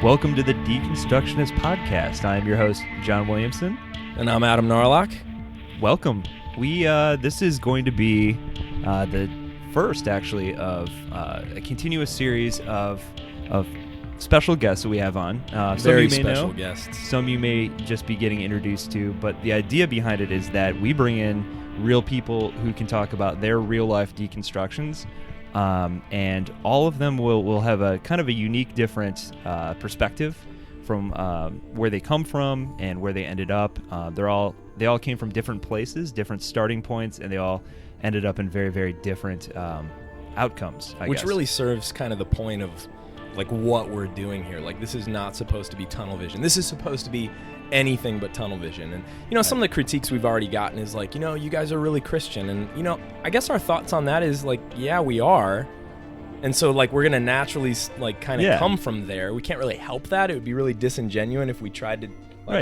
Welcome to the Deconstructionist Podcast. I am your host, John Williamson. And I'm Adam Narlock. Welcome. This is going to be the first, actually, of a continuous series of special guests that we have on. Very special guests. Some you may just be getting introduced to, but the idea behind it is that we bring in real people who can talk about their real-life deconstructions. And all of them will have a kind of a unique, different perspective from where they come from and where they ended up. They all came from different places, different starting points, and they all ended up in very, very different outcomes, I Which guess. really serves kind of the point of like what we're doing here. Like, this is not supposed to be tunnel vision. This is supposed to be anything but tunnel vision. And some of the critiques we've already gotten is like, you guys are really Christian, and I guess our thoughts on that is like, yeah, we are. And so like we're gonna naturally like kind of come from there. We can't really help that. It would be really disingenuous if we tried to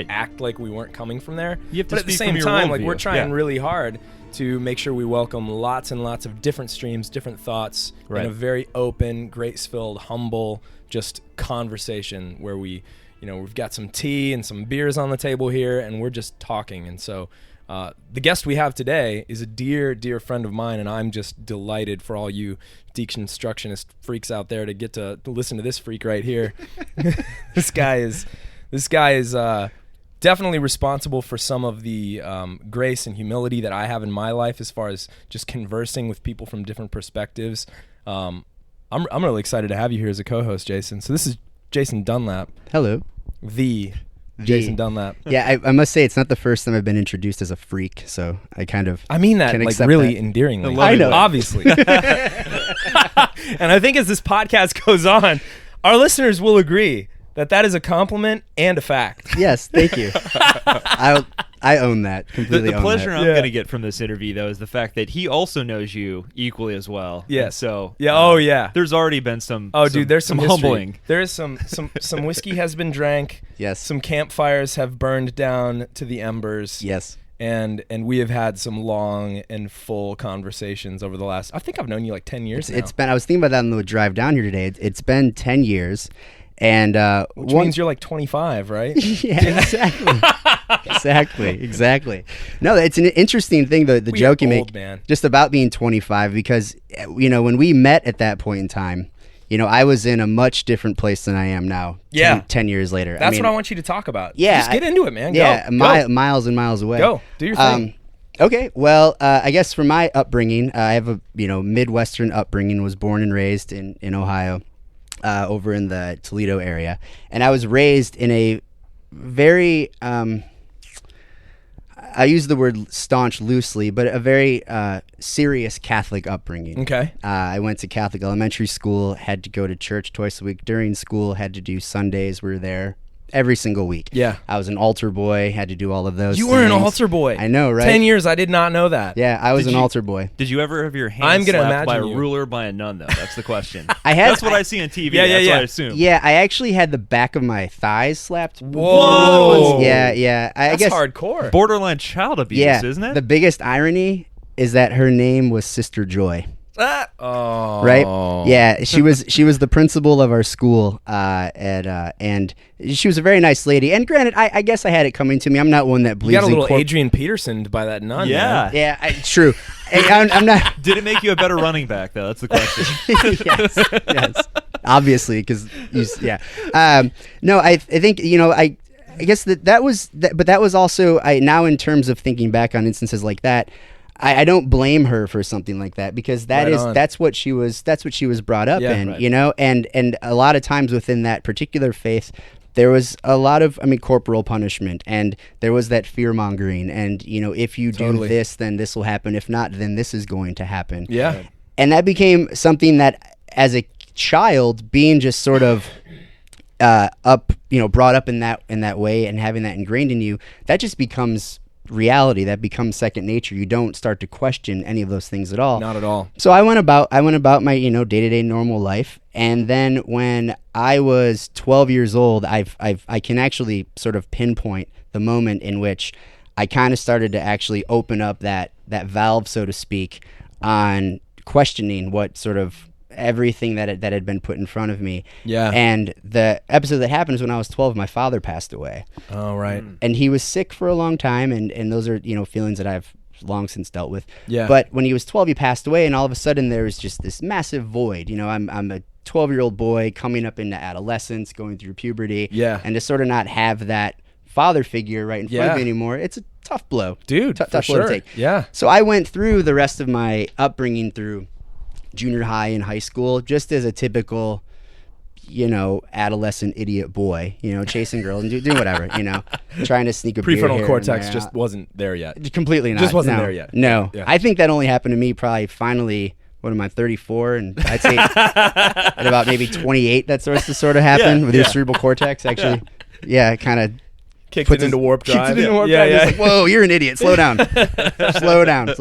act like we weren't coming from there. You have to but at the speak same from your time, like worldview. we're trying really hard to make sure we welcome lots and lots of different streams, different thoughts, in a very open, grace-filled, humble, just conversation where we've got some tea and some beers on the table here, and we're just talking. And so the guest we have today is a dear, dear friend of mine, and I'm just delighted for all you deconstructionist freaks out there to get to listen to this freak right here. This guy is definitely responsible for some of the grace and humility that I have in my life as far as just conversing with people from different perspectives. I'm really excited to have you here as a co-host, Jason. So this is Jason Dunlap. Hello. The Jason Dunlap. Yeah, I must say it's not the first time I've been introduced as a freak, so I mean that like really endearingly. I know. Obviously. And I think as this podcast goes on, our listeners will agree that is a compliment and a fact. Yes, thank you. I own that completely. The pleasure I'm going to get from this interview, though, is the fact that he also knows you equally as well. Yeah. And so there's already been some. Oh, dude, there's some humbling. There is some whiskey has been drank. Yes. Some campfires have burned down to the embers. Yes. And we have had some long and full conversations over the last. I think I've known you like 10 years now. It's been. I was thinking about that on the drive down here today. It's been 10 years. And which means you're like 25, right? Yeah, exactly. No, it's an interesting thing, the joke you make just about being 25, because when we met at that point in time, I was in a much different place than I am now. 10 years later. That's what I want you to talk about. Yeah, just get into it, man. Yeah, Go. Miles and miles away. Go, do your thing. Okay, well, I guess for my upbringing, I have a Midwestern upbringing. Was born and raised in Ohio. Over in the Toledo area, and I was raised in a very I use the word staunch loosely, but a very serious Catholic upbringing. Okay. I went to Catholic elementary school, had to go to church twice a week during school, had to do Sundays. We were there every single week. Yeah. I was an altar boy, had to do all of those You things. were an altar boy. I know, right? 10 years, I did not know that. Yeah, I was an altar boy. Did you ever have your hand slapped by a ruler or by a nun, though? That's the question. That's what I see on TV. That's what I assume. Yeah, I actually had the back of my thighs slapped. Whoa. Yeah. I guess hardcore. Borderline child abuse, isn't it? The biggest irony is that her name was Sister Joy. Oh. Right? Yeah, she was the principal of our school, and she was a very nice lady. And granted, I guess I had it coming to me. I'm not one that believes. You got a little Adrian Peterson by that nun. Yeah, man. Yeah, true. I'm not. Did it make you a better running back, though? That's the question. yes, obviously, because no, I think I guess that was, but that was also now in terms of thinking back on instances like that. I don't blame her for something like that, because that's what she was brought up in, and a lot of times within that particular faith, there was a lot of corporal punishment, and there was that fear mongering, and if you do this, then this will happen. If not, then this is going to happen. Yeah, and that became something that, as a child, being just sort of brought up in that way, and having that ingrained in you, that just becomes reality. That becomes second nature. You don't start to question any of those things at all. Not at all. So I went about my day-to-day normal life, and then when I was 12 years old, I can actually sort of pinpoint the moment in which I kind of started to actually open up that valve, so to speak, on questioning what sort of everything that had been put in front of me. Yeah. And the episode that happened is when I was 12, my father passed away. Oh, right. And he was sick for a long time, and those are, feelings that I've long since dealt with. Yeah. But when he was 12, he passed away, and all of a sudden there was just this massive void. I'm a 12-year-old boy coming up into adolescence, going through puberty. Yeah. And to sort of not have that father figure right in front of me anymore, it's a tough blow. Dude, tough for blow to sure. take. Yeah. So I went through the rest of my upbringing through junior high and high school just as a typical, adolescent idiot boy, chasing girls and doing whatever, trying to sneak a beer Prefrontal here cortex and just wasn't there yet. completely not. Just wasn't No. there yet. No. Yeah. I think that only happened to me probably finally, what am I, 34? And I'd say at about maybe 28 that starts to sort of happen with your cerebral cortex actually. Yeah, it kind of Kicks it into warp drive. Kicks it into warp drive. It's like, whoa, you're an idiot. Slow down. Slow down.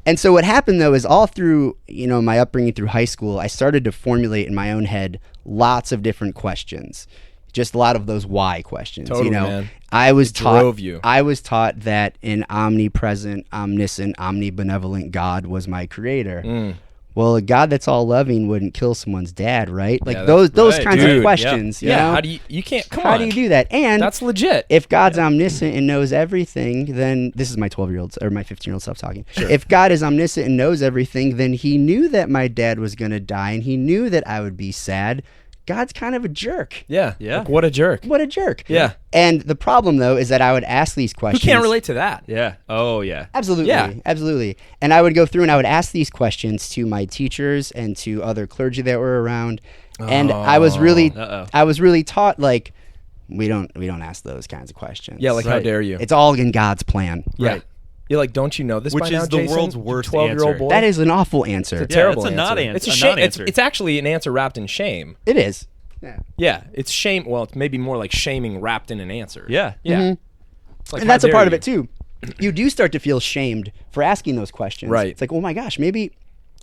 And so what happened, though, is all through, my upbringing through high school, I started to formulate in my own head lots of different questions. Just a lot of those why questions. Totally, man. I was drove you. I was taught that an omnipresent, omniscient, omnibenevolent God was my creator. Well, a God that's all loving wouldn't kill someone's dad, right? Like those right, kinds dude. of questions. Yeah. You know? How do you can't come How on. do you do that? And That's legit. if God's omniscient and knows everything, then this is my 12-year-old or my 15-year-old self talking. Sure. If God is omniscient and knows everything, then he knew that my dad was going to die and he knew that I would be sad. God's kind of a jerk. Yeah. Yeah. Like, what a jerk. What a jerk. Yeah. And the problem, though, is that I would ask these questions. Who can't relate to that? Yeah. Oh, yeah. Absolutely. Yeah. Absolutely. And I would go through and I would ask these questions to my teachers and to other clergy that were around. And I was really taught, like, we don't ask those kinds of questions. Yeah, like, how Right. dare you? It's all in God's plan. Yeah. Right. You're like, don't you know this Which by now, is the Jason? world's You worst 12-year-old answer. boy? That is an awful answer. It's a terrible it's a not answer. answer. It's a A shame. non-answer. It's actually an answer wrapped in shame. It is. Yeah. Yeah, it's shame. Well, it's maybe more like shaming wrapped in an answer. Yeah. Yeah. It's like, And that's how a part dare of it too. You do start to feel shamed for asking those questions. Right. It's like, oh my gosh, maybe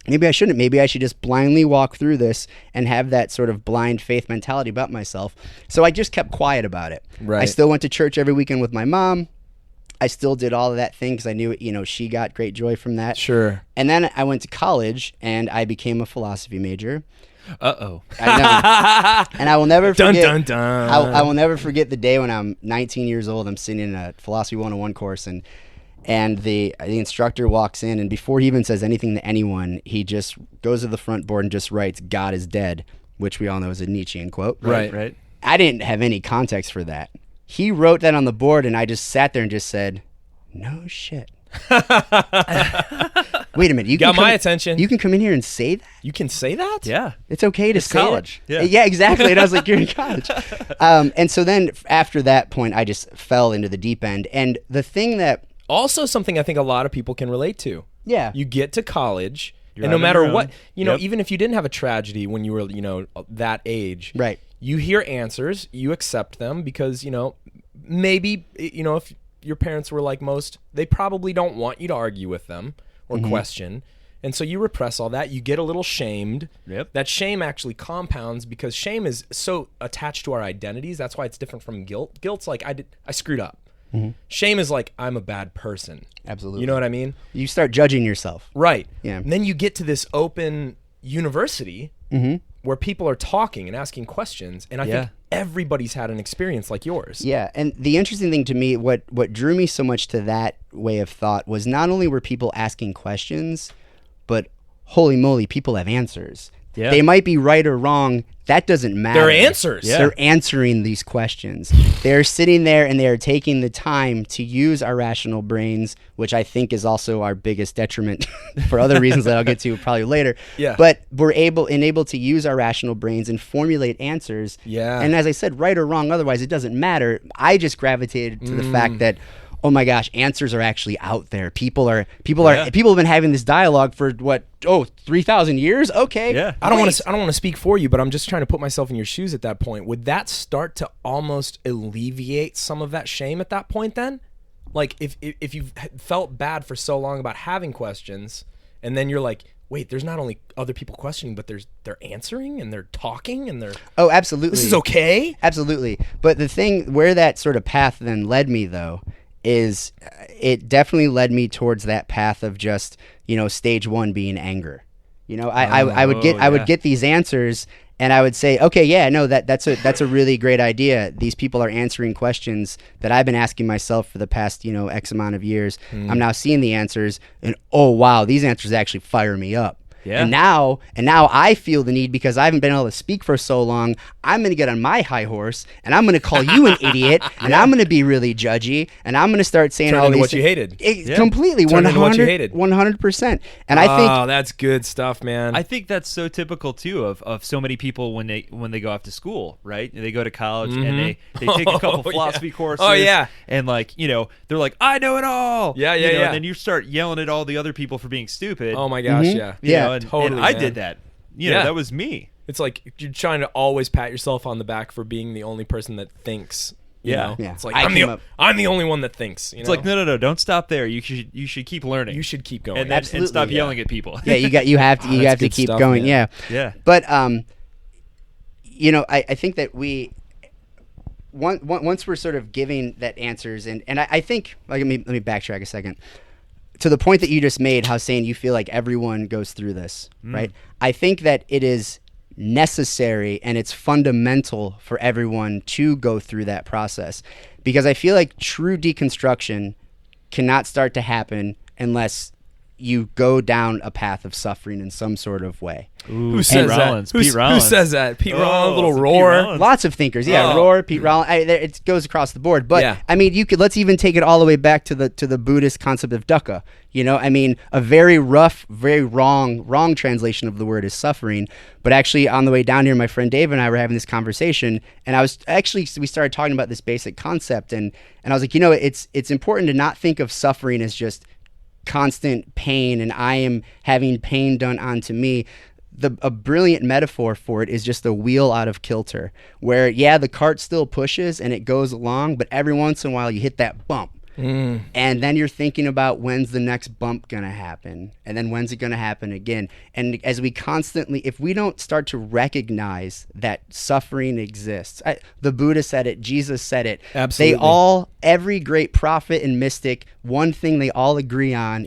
I shouldn't. Maybe I should just blindly walk through this and have that sort of blind faith mentality about myself. So I just kept quiet about it. Right. I still went to church every weekend with my mom. I still did all of that thing because I knew, she got great joy from that. Sure. And then I went to college and I became a philosophy major. Uh-oh. I know. And I will never Dun, forget. dun, dun. I will never forget the day when I'm 19 years old. I'm sitting in a philosophy 101 course, and the instructor walks in, and before he even says anything to anyone, he just goes to the front board and just writes "God is dead," which we all know is a Nietzschean quote. Right. I didn't have any context for that. He wrote that on the board, and I just sat there and just said, "No shit." Wait a minute. You Got can my come- attention. You can come in here and say that? You can say that? Yeah. It's okay to say college. it. Yeah. Exactly. And I was like, you're in college. And so then after that point, I just fell into the deep end. And the thing that, Also, something I think a lot of people can relate to. yeah, You get to college, and out no on matter your what, own. even if you didn't have a tragedy when you were, that age, right. you hear answers, you accept them because, maybe, if your parents were like most, they probably don't want you to argue with them or question. And so you repress all that. You get a little shamed. Yep. That shame actually compounds because shame is so attached to our identities. That's why it's different from guilt. Guilt's like, I screwed up. Shame is like, I'm a bad person. Absolutely. You know what I mean? You start judging yourself. Right. Yeah. And then you get to this open university where people are talking and asking questions. And I think everybody's had an experience like yours. Yeah. And the interesting thing to me, what drew me so much to that way of thought was not only were people asking questions, but holy moly, people have answers. Yeah. They might be right or wrong. That doesn't matter. They're answers. Yeah. They're answering these questions. They're sitting there and they're taking the time to use our rational brains, which I think is also our biggest detriment for other reasons that I'll get to probably later. Yeah. But we're able to use our rational brains and formulate answers. Yeah. And as I said, right or wrong, otherwise it doesn't matter. I just gravitated to the fact that, oh my gosh, answers are actually out there. People have been having this dialogue for 3,000 years? Okay. Yeah. I don't want to speak for you, but I'm just trying to put myself in your shoes at that point. Would that start to almost alleviate some of that shame at that point then? Like if you've felt bad for so long about having questions and then you're like, wait, there's not only other people questioning, but they're answering and they're talking and they're Oh, absolutely. this is okay? Absolutely. But the thing where that sort of path then led me though is it definitely led me towards that path of just, stage one being anger. You know, I would get these answers, and I would say, okay, yeah, no, that's a really great idea. These people are answering questions that I've been asking myself for the past, X amount of years. I'm now seeing the answers, and oh wow, these answers actually fire me up. Yeah. And now I feel the need, because I haven't been able to speak for so long. I'm going to get on my high horse, and I'm going to call you an idiot, and I'm going to be really judgy, and I'm going to start saying all these what you hated. Completely, 100%. And I think that's good stuff, man. I think that's so typical too of so many people when they go off to school, right? They go to college and they take a couple philosophy courses. Oh yeah. And they're like, I know it all. Yeah. And then you start yelling at all the other people for being stupid. Oh my gosh, yeah. And I did that. That was me. It's like you're trying to always pat yourself on the back for being the only person that thinks. You know? Yeah. It's like I'm the only one that thinks. It's like no, don't stop there. You should keep learning. You should keep going and stop yelling at people. Yeah, you have to keep stuff, going. Man. Yeah. But I think that once we're sort of giving that answers, and I think let me backtrack a second. To the point that you just made, how saying you feel like everyone goes through this, right? I think that it is necessary and it's fundamental for everyone to go through that process, because I feel like true deconstruction cannot start to happen unless you go down a path of suffering in some sort of way. Ooh, Who says that? Who says that? Pete Rollins, little Roar. Lots of thinkers, Roar, Pete Rollins. It goes across the board. But I mean, let's even take it all the way back to the Buddhist concept of dukkha. A very rough, very wrong translation of the word is suffering. But actually, on the way down here, my friend Dave and I were having this conversation, and we started talking about this basic concept, and I was like, it's important to not think of suffering as just constant pain and I am having pain done onto me. A brilliant metaphor for it is just a wheel out of kilter, where the cart still pushes and it goes along, but every once in a while you hit that bump. And then you're thinking about, when's the next bump gonna happen, and then when's it gonna happen again. And as we constantly, if we don't start to recognize that suffering exists, the Buddha said it, Jesus said it. Absolutely. Every great prophet and mystic, one thing they all agree on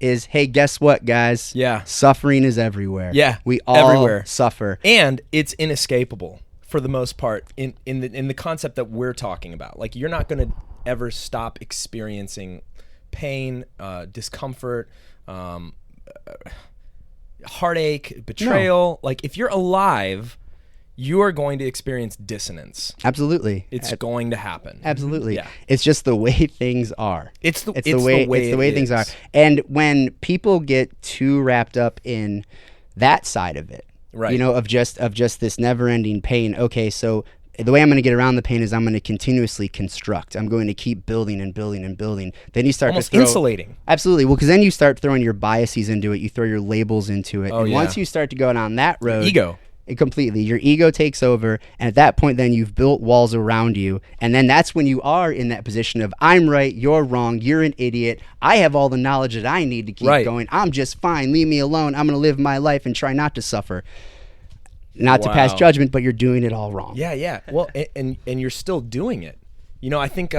is, hey, guess what, guys? Yeah, suffering is everywhere. Yeah, we all suffer, and it's inescapable for the most part. In the concept that we're talking about, like, you're not gonna ever stop experiencing pain, discomfort, heartache, betrayal. No. Like, if you're alive, you are going to experience dissonance. Absolutely. It's going to happen. Absolutely. Yeah. It's just the way things are. It's the way things are. And when people get too wrapped up in that side of it, right, of just this never-ending pain. Okay, so the way I'm going to get around the pain is I'm going to continuously construct. I'm going to keep building and building and building. Then you start almost insulating. Absolutely. Well, because then you start throwing your biases into it. You throw your labels into it. Once you start to go down that road, ego. Completely. Your ego takes over. And at that point, then you've built walls around you. And then that's when you are in that position of, I'm right, you're wrong, you're an idiot. I have all the knowledge that I need to keep going. I'm just fine. Leave me alone. I'm going to live my life and try not to suffer. Not to pass judgment, but you're doing it all wrong. Yeah. Well, and you're still doing it. I think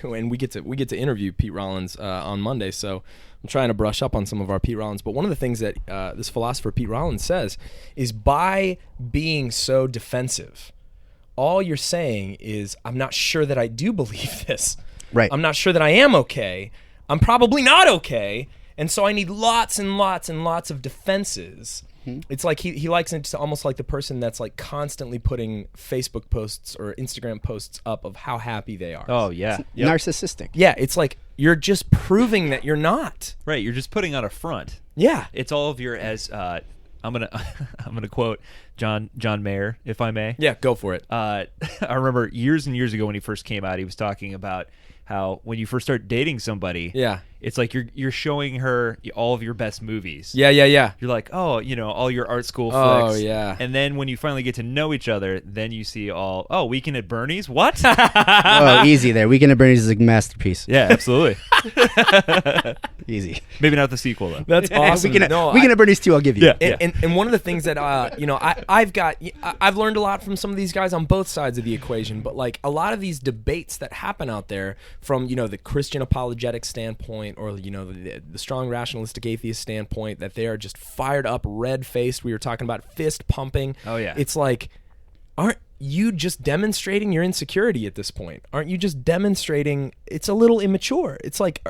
when we get to interview Pete Rollins on Monday, so I'm trying to brush up on some of our Pete Rollins. But one of the things that this philosopher Pete Rollins says is, by being so defensive, all you're saying is, I'm not sure that I do believe this. Right. I'm not sure that I am okay. I'm probably not okay. And so I need lots and lots and lots of defenses. It's like he likes it to almost like the person that's like constantly putting Facebook posts or Instagram posts up of how happy they are. Oh yeah, narcissistic. Yeah, it's like you're just proving that you're not. Right, you're just putting on a front. Yeah, it's all of your I'm gonna quote John Mayer, if I may. Yeah, go for it. I remember years and years ago when he first came out, he was talking about how when you first start dating somebody, it's like you're showing her all of your best movies. Yeah. You're like, oh, all your art school flicks. Oh, yeah. And then when you finally get to know each other, then you see Weekend at Bernie's? What? Oh, easy there. Weekend at Bernie's is a masterpiece. Yeah, absolutely. Easy. Maybe not the sequel, though. That's awesome. Weekend at Bernie's 2, I'll give you. Yeah. And one of the things that, I've learned a lot from some of these guys on both sides of the equation, but like a lot of these debates that happen out there from, the Christian apologetic standpoint, standpoint, or the strong rationalistic atheist standpoint, that they are just fired up, red-faced. We were talking about fist pumping. Oh yeah. It's like, aren't you just demonstrating your insecurity at this point? Aren't you just demonstrating? It's a little immature. It's like,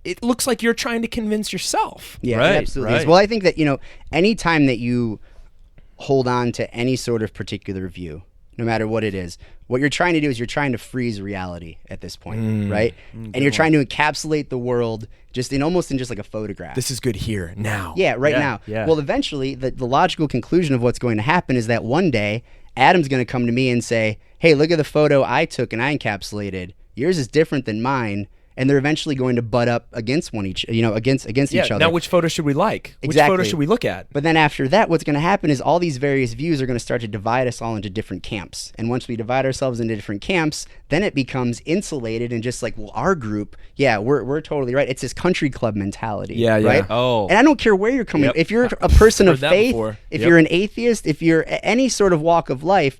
it looks like you're trying to convince yourself. Yeah, right, it absolutely is. right. Well, I think that, any time that you hold on to any sort of particular view, no matter what it is, what you're trying to do is you're trying to freeze reality at this point, right? And you're trying to encapsulate the world just in almost like a photograph. This is good here, now. Yeah, right now. Yeah. Well, eventually, the logical conclusion of what's going to happen is that one day, Adam's going to come to me and say, hey, look at the photo I took and I encapsulated. Yours is different than mine. And they're eventually going to butt up against each other. Now, which photo should we like? Exactly. Which photo should we look at? But then after that, what's going to happen is all these various views are going to start to divide us all into different camps. And once we divide ourselves into different camps, then it becomes insulated and just like, well, our group, yeah, we're totally right. It's this country club mentality. Yeah, yeah. Right? Oh. And I don't care where you're coming. Yep. If you're a person of Heard that faith, before. if Yep. you're an atheist, if you're any sort of walk of life,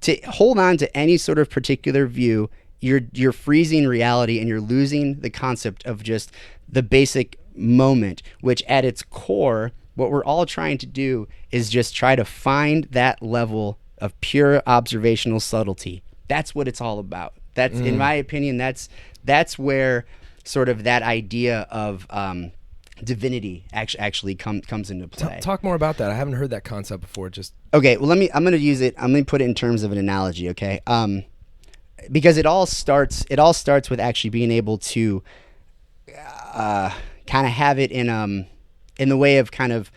to hold on to any sort of particular view, you're freezing reality and you're losing the concept of just the basic moment, which at its core, what we're all trying to do is just try to find that level of pure observational subtlety. That's what it's all about. That's, in my opinion, that's where sort of that idea of divinity actually comes into play. Talk more about that. I haven't heard that concept before. Just Okay, well, I'm going to use it. I'm going to put it in terms of an analogy, okay? Because it all starts with actually being able to kind of have it in the way of kind of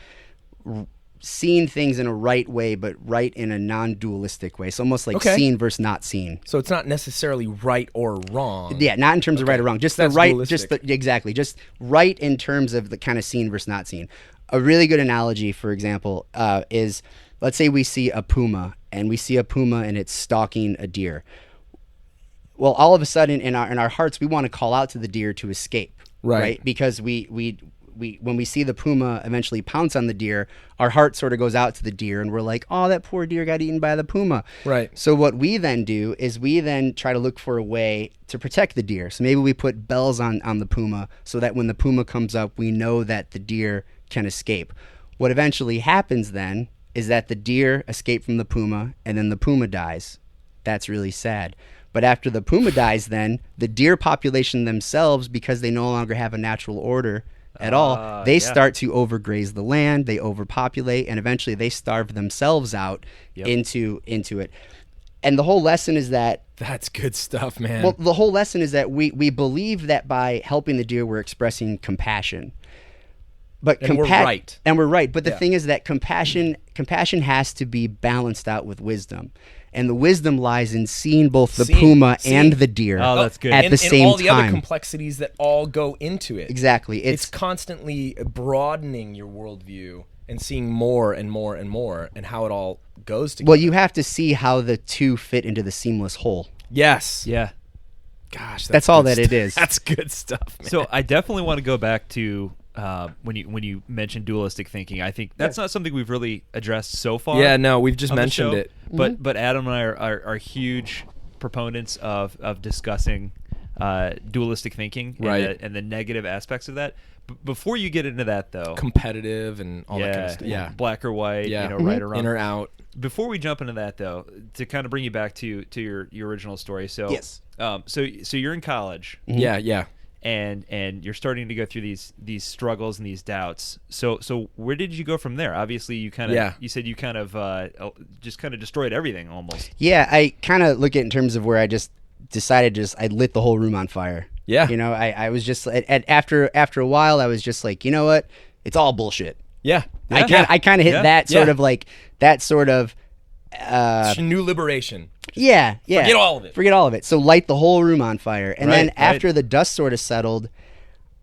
seeing things in a right way, but right in a non-dualistic way. So almost like seen versus not seen. So it's not necessarily right or wrong. Yeah, not in terms of right or wrong. Just That's the right, dualistic. exactly. Just right in terms of the kind of seen versus not seen. A really good analogy, for example, is let's say we see a puma and it's stalking a deer. Well, all of a sudden in our hearts, we want to call out to the deer to escape, right? Because we when we see the puma eventually pounce on the deer, our heart sort of goes out to the deer, and we're like, "Oh, that poor deer got eaten by the puma." Right. So what we then do is we then try to look for a way to protect the deer. So maybe we put bells on the puma so that when the puma comes up, we know that the deer can escape. What eventually happens then is that the deer escape from the puma, and then the puma dies. That's really sad. But after the puma dies, then the deer population themselves, because they no longer have a natural order at all, they start to overgraze the land, they overpopulate, and eventually they starve themselves out into it. And the whole lesson is that That's good stuff, man. well, the whole lesson is that we believe that by helping the deer, we're expressing compassion. But And we're right. And we're right. But the thing is that compassion has to be balanced out with wisdom. And the wisdom lies in seeing both the puma and the deer Oh, that's good. at the same and all the other time. complexities that all go into it. Exactly. It's constantly broadening your worldview and seeing more and more and more, and how it all goes together. well, you have to see how the two fit into the seamless whole. Yes. Yeah. Gosh, That's all good that it is. That's good stuff, man. So I definitely want to go back to when you mentioned dualistic thinking. I think that's not something we've really addressed so far. Yeah, no, we've just on the mentioned show. it. But Adam and I are huge proponents of discussing dualistic thinking Right. and the negative aspects of that. Before you get into that, though, Competitive and all that kind of stuff. Yeah. black or white, Yeah. right or wrong. In or out. Before we jump into that, though, to kind of bring you back to your original story. So Yes. So you're in college. Yeah, yeah. And you're starting to go through these struggles and these doubts. So where did you go from there? Obviously, you said you kind of just kind of destroyed everything almost. Yeah, I kind of look at it in terms of where I just decided I lit the whole room on fire. Yeah. You know, I was just after a while, I was just like, you know what? It's all bullshit. Yeah. I kind of hit that sort of like that sort of new liberation. yeah. Forget all of it. Forget all of it. So light the whole room on fire. And then Right. after the dust sort of settled,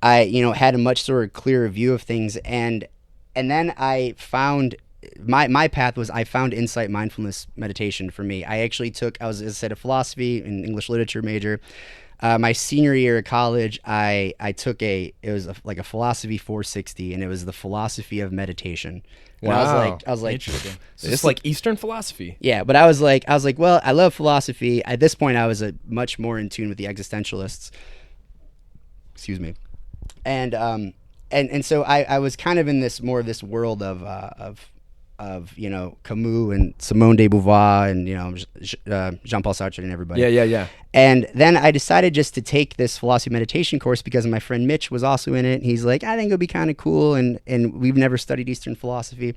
I had a much sort of clearer view of things, and then I found my path was I found insight mindfulness meditation for me. I actually I was, as I said, a philosophy and English literature major. My senior year of college, I took it was like a philosophy 460, and it was the philosophy of meditation. And Wow. I was like, Interesting. So it's like Eastern philosophy. yeah, but I was like, well, I love philosophy. At this point, I was much more in tune with the existentialists. Excuse me. And so I was kind of in this world of Camus and Simone de Beauvoir and Jean-Paul Sartre and everybody. Yeah. And then I decided just to take this philosophy meditation course because my friend Mitch was also in it. He's like, I think it'll be kind of cool, and we've never studied Eastern philosophy.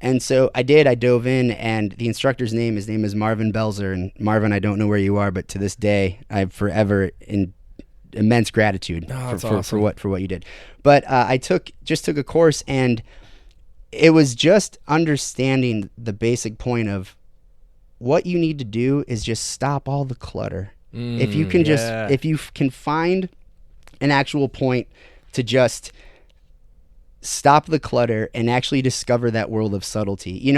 And so I did. I dove in, and the instructor's name, his name is Marvin Belzer. And Marvin, I don't know where you are, but to this day, I have forever in immense gratitude for what you did. But I took a course, and it was just understanding the basic point of what you need to do is just stop all the clutter. If you can find an actual point to just stop the clutter and actually discover that world of subtlety.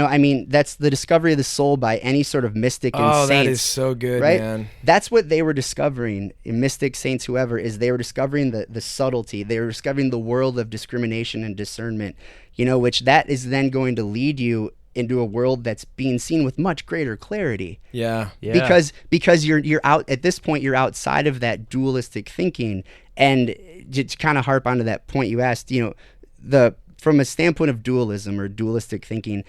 That's the discovery of the soul by any sort of mystic and saints. That is so good, right? Man. That's what they were discovering, mystics, saints, whoever, is they were discovering the subtlety. They were discovering the world of discrimination and discernment, which that is then going to lead you into a world that's being seen with much greater clarity. Yeah. Because you're out at this point, you're outside of that dualistic thinking. And to kind of harp onto that point you asked, from a standpoint of dualism or dualistic thinking,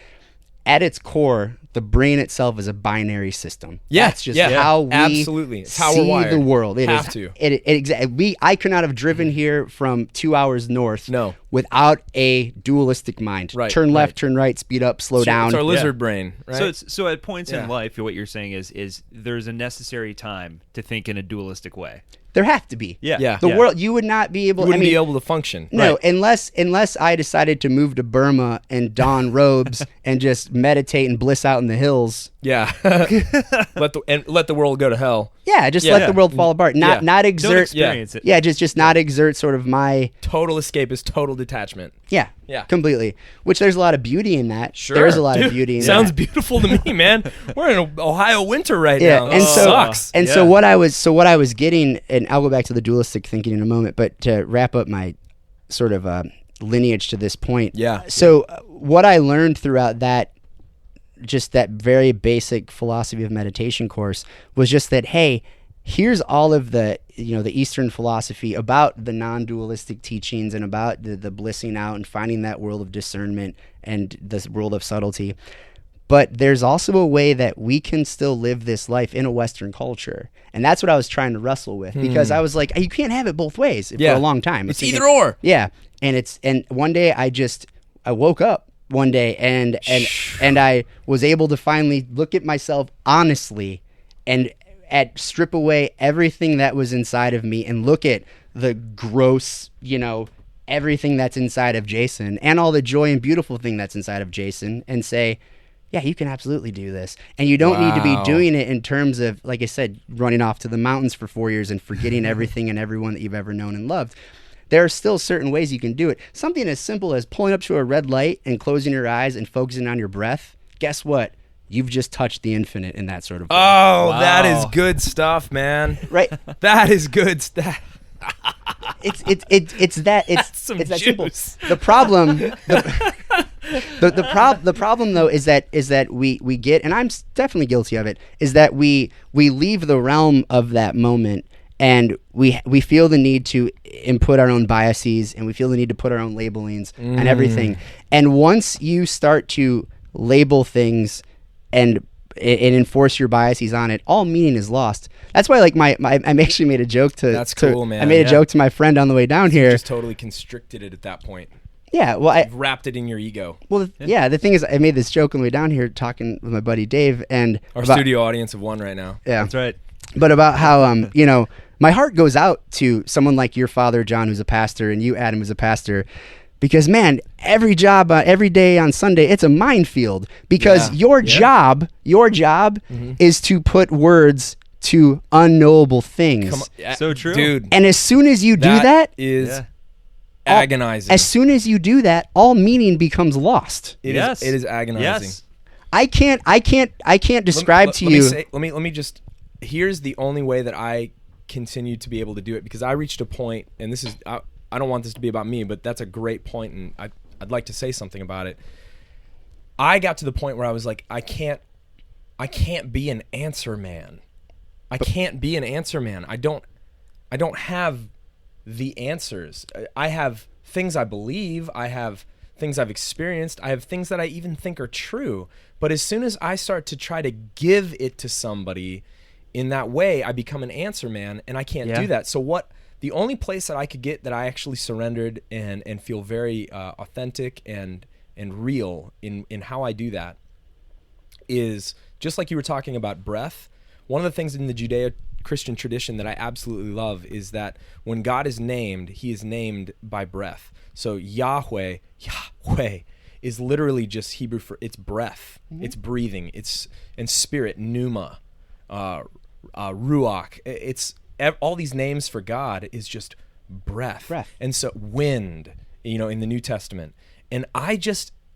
at its core, the brain itself is a binary system. Yeah, that's just how we absolutely. It's how we're see wired. the world. I could not have driven here from 2 hours north without a dualistic mind. Right, turn left, turn right, speed up, slow down. It's our lizard brain, right? So at points in life, what you're saying is there's a necessary time to think in a dualistic way. There have to be. Yeah. The world, you would not be able. You wouldn't be able to function. No, unless I decided to move to Burma and don robes and just meditate and bliss out in the hills. Yeah. let the world go to hell. Yeah, just let the world fall apart. Not exert. Don't experience it. Yeah, just not exert sort of my total escape is total detachment. Yeah. Yeah. Completely. Which there's a lot of beauty in that. Sure. There is a lot of beauty in that. Sounds beautiful to me, man. We're in an Ohio winter right now. And sucks. And so what I was getting, and I'll go back to the dualistic thinking in a moment, but to wrap up my sort of lineage to this point. Yeah. So what I learned throughout that very basic philosophy of meditation course was just that, hey, here's all of the the Eastern philosophy about the non-dualistic teachings and about the blissing out and finding that world of discernment and this world of subtlety. But there's also a way that we can still live this life in a Western culture. And that's what I was trying to wrestle with, because I was like, you can't have it both ways for a long time. It's either or. Yeah. And one day I woke up one day and I was able to finally look at myself honestly and strip away everything that was inside of me and look at the gross, everything that's inside of Jason and all the joy and beautiful thing that's inside of Jason and say, yeah, you can absolutely do this. And you don't need to be doing it in terms of, like I said, running off to the mountains for 4 years and forgetting everything and everyone that you've ever known and loved. There are still certain ways you can do it. Something as simple as pulling up to a red light and closing your eyes and focusing on your breath. Guess what? You've just touched the infinite in that sort of way. Oh, wow. That is good stuff, man. Right? That is good stuff. It's that simple. The problem though is that we get, and I'm definitely guilty of it, is that we leave the realm of that moment and we feel the need to input our own biases and we feel the need to put our own labelings and everything. And once you start to label things and enforce your biases on it, all meaning is lost. That's why, like, I actually made a joke to. That's cool, man. I made a joke to my friend on the way down here. You just totally constricted it at that point. Yeah, well, You've wrapped it in your ego. Well, yeah. The thing is, I made this joke on the way down here, talking with my buddy Dave, and our studio audience of one right now. Yeah, that's right. But about how my heart goes out to someone like your father, John, who's a pastor, and you, Adam, who's a pastor. Because, man, every job, every day on Sunday, it's a minefield. Because your job is to put words to unknowable things. So true. Dude. And as soon as you do that is agonizing. As soon as you do that, all meaning becomes lost. It is agonizing. Yes. I can't describe to you. Let me just. Here's the only way that I continue to be able to do it, because I reached a point, and this is. I don't want this to be about me, but that's a great point, and I'd like to say something about it. I got to the point where I was like, I can't be an answer man. I can't be an answer man. I don't have the answers. I have things I believe, I have things I've experienced, I have things that I even think are true. But as soon as I start to try to give it to somebody in that way, I become an answer man, and I can't do that. So the only place that I could get that I actually surrendered and feel very authentic and real in how I do that is just like you were talking about breath. One of the things in the Judeo-Christian tradition that I absolutely love is that when God is named, he is named by breath. So Yahweh is literally just Hebrew for it's breath, it's breathing, and spirit, pneuma, ruach. It's all these names for God is just breath. And so wind, in the New Testament. And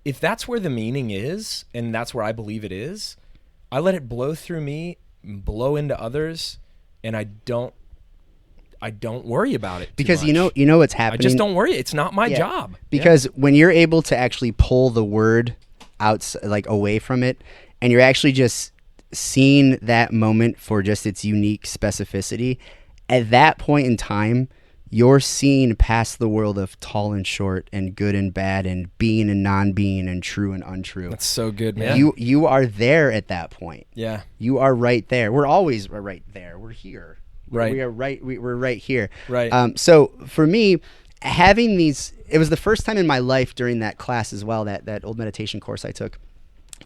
if that's where the meaning is, and that's where I believe it is, I let it blow through me, blow into others, and I don't worry about it because too much. you know what's happening. I just don't worry. It's not my job. Because when you're able to actually pull the word out, like away from it, and you're actually just seeing that moment for just its unique specificity, at that point in time, you're seeing past the world of tall and short and good and bad and being and non-being and true and untrue. That's so good, man. You are there at that point. Yeah. You are right there. We're always right there. We're here. Right. We are right. We're right here. Right. So for me, having these, it was the first time in my life during that class as well, that old meditation course I took,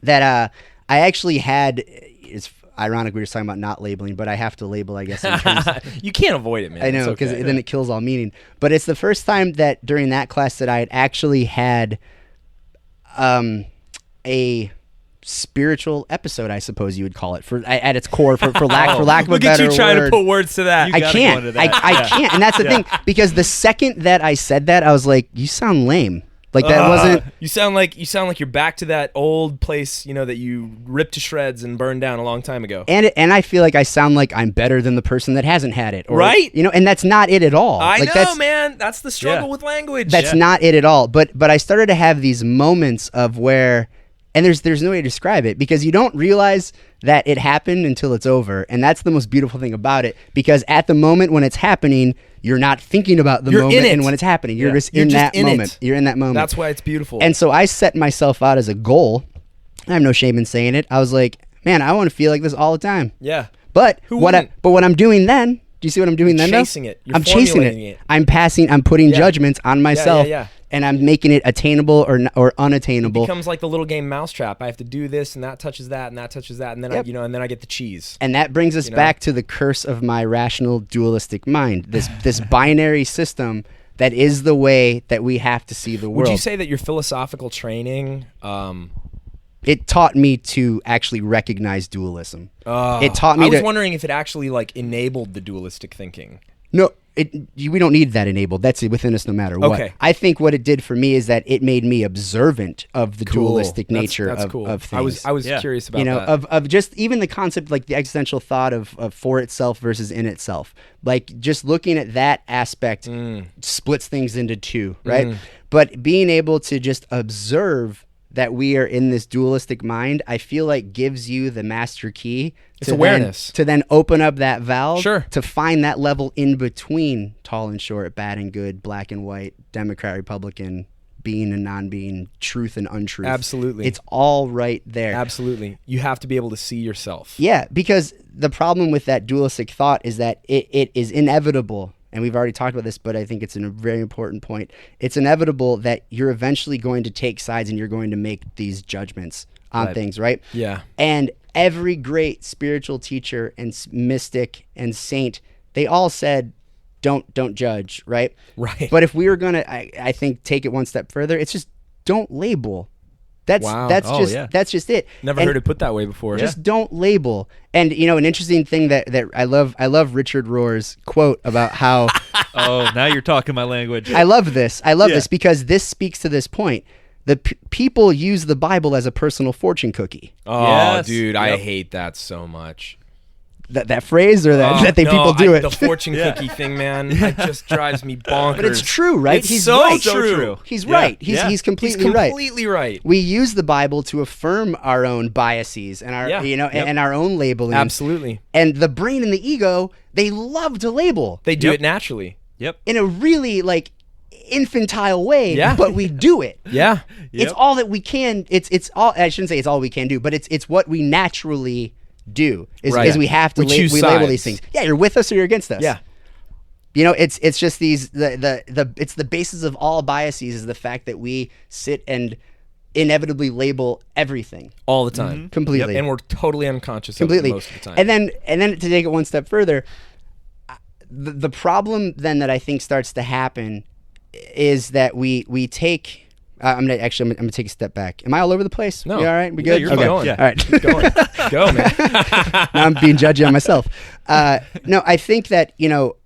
that I actually had, it's ironic we were talking about not labeling, but I have to label, I guess. In terms you can't avoid it, man. I know, because then it kills all meaning. But it's the first time that during that class that I had actually had a spiritual episode, I suppose you would call it, at its core, for lack of a better word. Look at you trying to put words to that. I can't. I can't, and that's the thing, because the second that I said that, I was like, "You sound lame." Like that wasn't. You sound like you're back to that old place, that you ripped to shreds and burned down a long time ago. And I feel like I sound like I'm better than the person that hasn't had it, right? And that's not it at all. I know, man. That's the struggle with language. That's not it at all. But I started to have these moments of where. And there's no way to describe it, because you don't realize that it happened until it's over. And that's the most beautiful thing about it, because at the moment when it's happening, you're not thinking about the moment and when it's happening. You're just in that moment. You're in that moment. That's why it's beautiful. And so I set myself out as a goal. I have no shame in saying it. I was like, man, I want to feel like this all the time. Yeah. But what I'm doing then, do you see what I'm doing then? Chasing it. I'm chasing it. I'm putting judgments on myself. And I'm making it attainable or unattainable. It becomes like the little game Mousetrap. I have to do this, and that touches that, and that touches that, and then and then I get the cheese. And that brings us back to the curse of my rational dualistic mind. This binary system that is the way that we have to see the world. Would you say that your philosophical training? It taught me to actually recognize dualism. It taught me. I was wondering if it actually enabled the dualistic thinking. No. We don't need that enabled. That's within us no matter what. Okay. I think what it did for me is that it made me observant of the dualistic nature of things. I was curious about that. Of just even the concept, like the existential thought of for itself versus in itself. Like just looking at that aspect splits things into two, right? But being able to just observe that we are in this dualistic mind, I feel like gives you the master key. It's awareness. To then open up that valve Sure. to find that level in between tall and short, bad and good, black and white, Democrat, Republican, being and non-being, truth and untruth. Absolutely. It's all right there. Absolutely. You have to be able to see yourself. Yeah, because the problem with that dualistic thought is that it is inevitable. And we've already talked about this, but I think it's a very important point. It's inevitable that you're eventually going to take sides and you're going to make these judgments on things, right? Yeah. And every great spiritual teacher and mystic and saint, they all said, don't judge, right? Right. But if we were going to, I think, take it one step further, it's just don't label. That's just it. Never heard it put that way before. Just don't label. And an interesting thing that I love Richard Rohr's quote about how oh, now you're talking my language. I love this because this speaks to this point. The people use the Bible as a personal fortune cookie. Oh, yes. Dude, I hate that so much. That phrase or that people do it. The fortune cookie thing, man, it just drives me bonkers. But it's true, right? It's so true. He's right. He's completely right. Completely right. We use the Bible to affirm our own biases and our and our own labeling. Absolutely. And the brain and the ego, they love to label. They do it naturally. in a really like infantile way, but we do it. It's all that we can. It's all. I shouldn't say it's all we can do, but it's what we naturally do. Is we have to we label these things. Yeah, you're with us or you're against us. Yeah. You know, it's just these it's the basis of all biases is the fact that we sit and inevitably label everything all the time, completely, and we're totally unconscious of it most of the time. And then to take it one step further, the problem then that I think starts to happen is that we take. I'm gonna take a step back. Am I all over the place? No. You all right? We good? Yeah, you're going. Yeah. All right. Keep going. Go, man. Now I'm being judgy on myself. No, I think that, you know,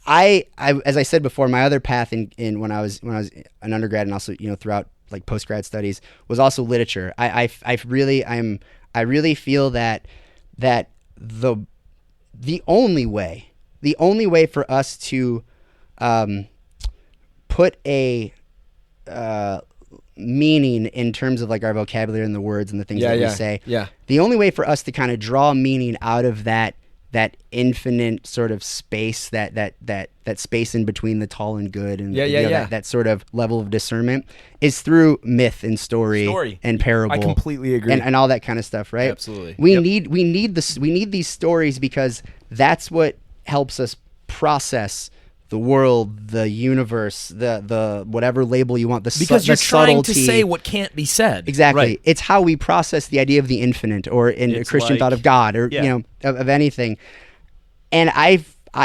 I as I said before, my other path in when I was an undergrad and also, you know, throughout like post-grad studies was also literature. I really feel that the only way for us to put a meaning in terms of like our vocabulary and the words and the things that we say. Yeah. The only way for us to kind of draw meaning out of that infinite sort of space, that space in between the tall and good, and that sort of level of discernment is through myth and story and parable. I completely agree. And all that kind of stuff, right? Absolutely. We need these stories because that's what helps us process the world, the universe, the whatever label you want. Because you're trying to say what can't be said. Exactly. Right. It's how we process the idea of the infinite, or in a Christian thought of God, or you know, of anything. And I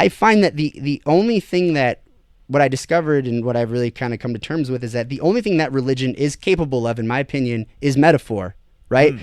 find that the only thing that what I discovered and what I've really kind of come to terms with is that the only thing that religion is capable of, in my opinion, is metaphor. Right?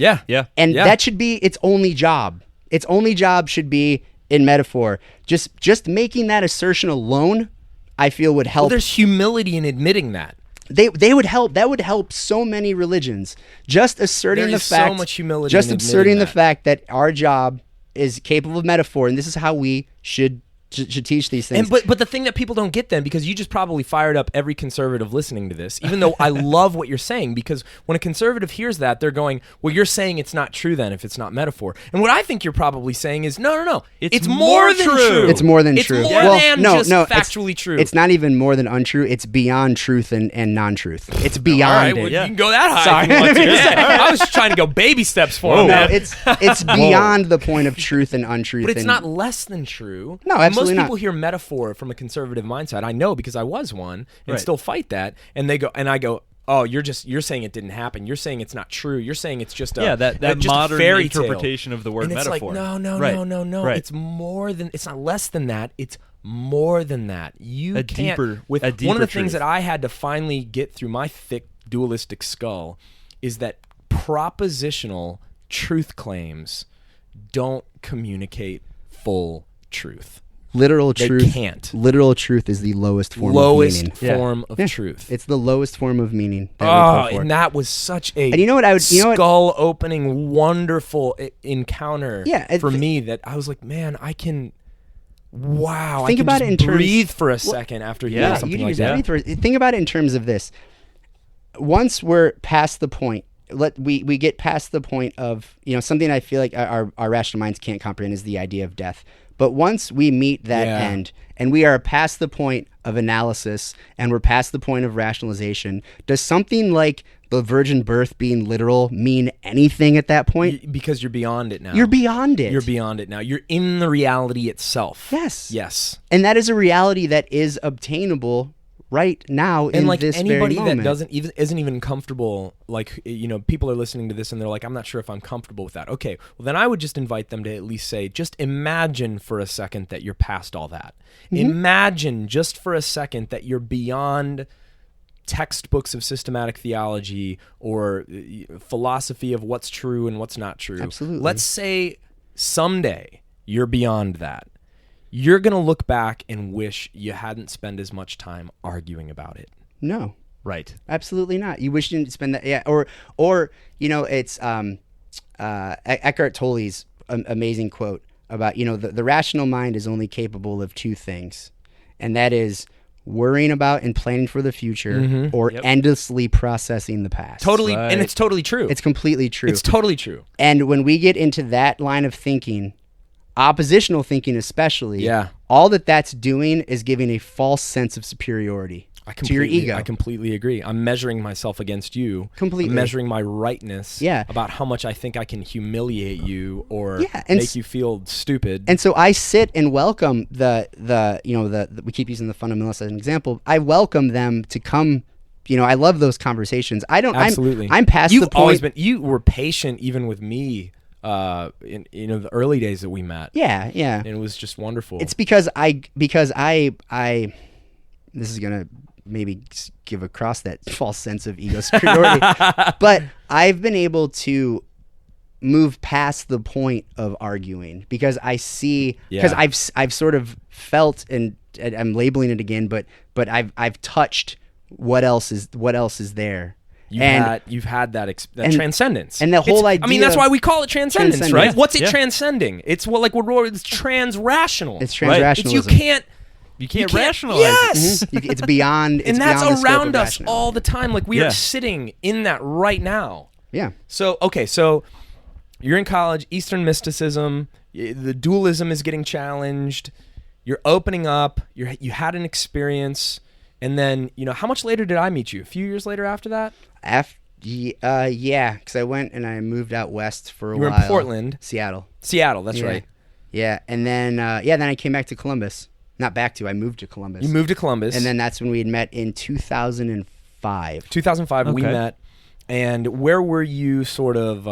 And that should be its only job. Its only job should be in metaphor. Just making that assertion alone, I feel would help. Well, there's humility in admitting that. They would help. That would help so many religions. Just asserting the fact. So much humility. Just in asserting that. the fact that our job is capable of metaphor, and this is how we should teach these things. And but the thing that people don't get then, because you just probably fired up every conservative listening to this, even though I love what you're saying, because when a conservative hears that, they're going, well, you're saying it's not true then if it's not metaphor. And what I think you're probably saying is, no. It's more than true. It's more than true. It's more than just factually true. It's not even more than untrue. It's beyond truth and non-truth. It's beyond it. Well, you can go that high. Sorry. If you want to. I was trying to go baby steps for him. No, it's beyond the point of truth and untruth. But it's not less than true. No, absolutely Most not. people hear metaphor from a conservative mindset. I know because I was one and still fight that. And they go, and I go, oh, you're saying it didn't happen. You're saying it's not true. You're saying it's just that modern fairy interpretation of the word and it's metaphor. Like, no. Right. It's more than. It's not less than that. It's more than that. You can't. Deeper One of the truth. things that I had to finally get through my thick dualistic skull is that propositional truth claims don't communicate full truth. Literal truth. They can't. Literal truth is the lowest form of meaning. Form of truth. It's the lowest form of meaning. And that was such a skull-opening, wonderful encounter for me that I was like, man, I can. Wow, think I can about just it in terms, breathe for a second after hearing something like that. Think about it in terms of this. Once we're past the point, we get past the point of, you know, something I feel like our rational minds can't comprehend is the idea of death. But once we meet that end and we are past the point of analysis and we're past the point of rationalization, does something like the virgin birth being literal mean anything at that point? Because you're beyond it now. You're beyond it. You're beyond it now. You're in the reality itself. Yes. And that is a reality that is obtainable right now in like this anybody very moment. that isn't even comfortable, like, you know, people are listening to this and they're like, I'm not sure if I'm comfortable with that. Okay, well then I would just invite them to at least say, just imagine for a second that you're past all that. Mm-hmm. Imagine just for a second that you're beyond textbooks of systematic theology or philosophy of what's true and what's not true. Absolutely. Let's say someday you're beyond that. You're going to look back and wish you hadn't spent as much time arguing about it. No. Right. Absolutely not. You wish you didn't spend that. Yeah. Or you know, it's Eckhart Tolle's amazing quote about, you know, the rational mind is only capable of two things. And that is worrying about and planning for the future or endlessly processing the past. Totally. Right. And it's totally true. It's completely true. It's totally true. And when we get into that line of thinking, oppositional thinking especially, all that's doing is giving a false sense of superiority to your ego. I completely agree. I'm measuring myself against you. Completely. I'm measuring my rightness about how much I think I can humiliate you or make you feel stupid. And so I sit and welcome the we keep using the fundamentalists as an example. I welcome them to come. I love those conversations. Absolutely. I'm past You've the point. always been. You were patient even with me. In the early days that we met. Yeah. And it was just wonderful. It's because I this is gonna maybe give across that false sense of ego superiority, but I've been able to move past the point of arguing because I see because I've sort of felt and I'm labeling it again, but I've touched what else is there. You've had that transcendence, and the whole idea. I mean, that's why we call it transcendence, right? What's it transcending? It's it's transrational. It's transrationalism. You can't rationalize. Yes, it's beyond. And that's beyond around us all the time. Like we are sitting in that right now. Yeah. So you're in college, Eastern mysticism. The dualism is getting challenged. You're opening up. You had an experience. And then, how much later did I meet you? A few years later after that? Because I went and I moved out west for a while. You were in Portland. Seattle, that's right. Yeah, and then then I came back to Columbus. Not back to, I moved to Columbus. You moved to Columbus. And then that's when we had met in 2005. 2005, we met. And where were you sort of,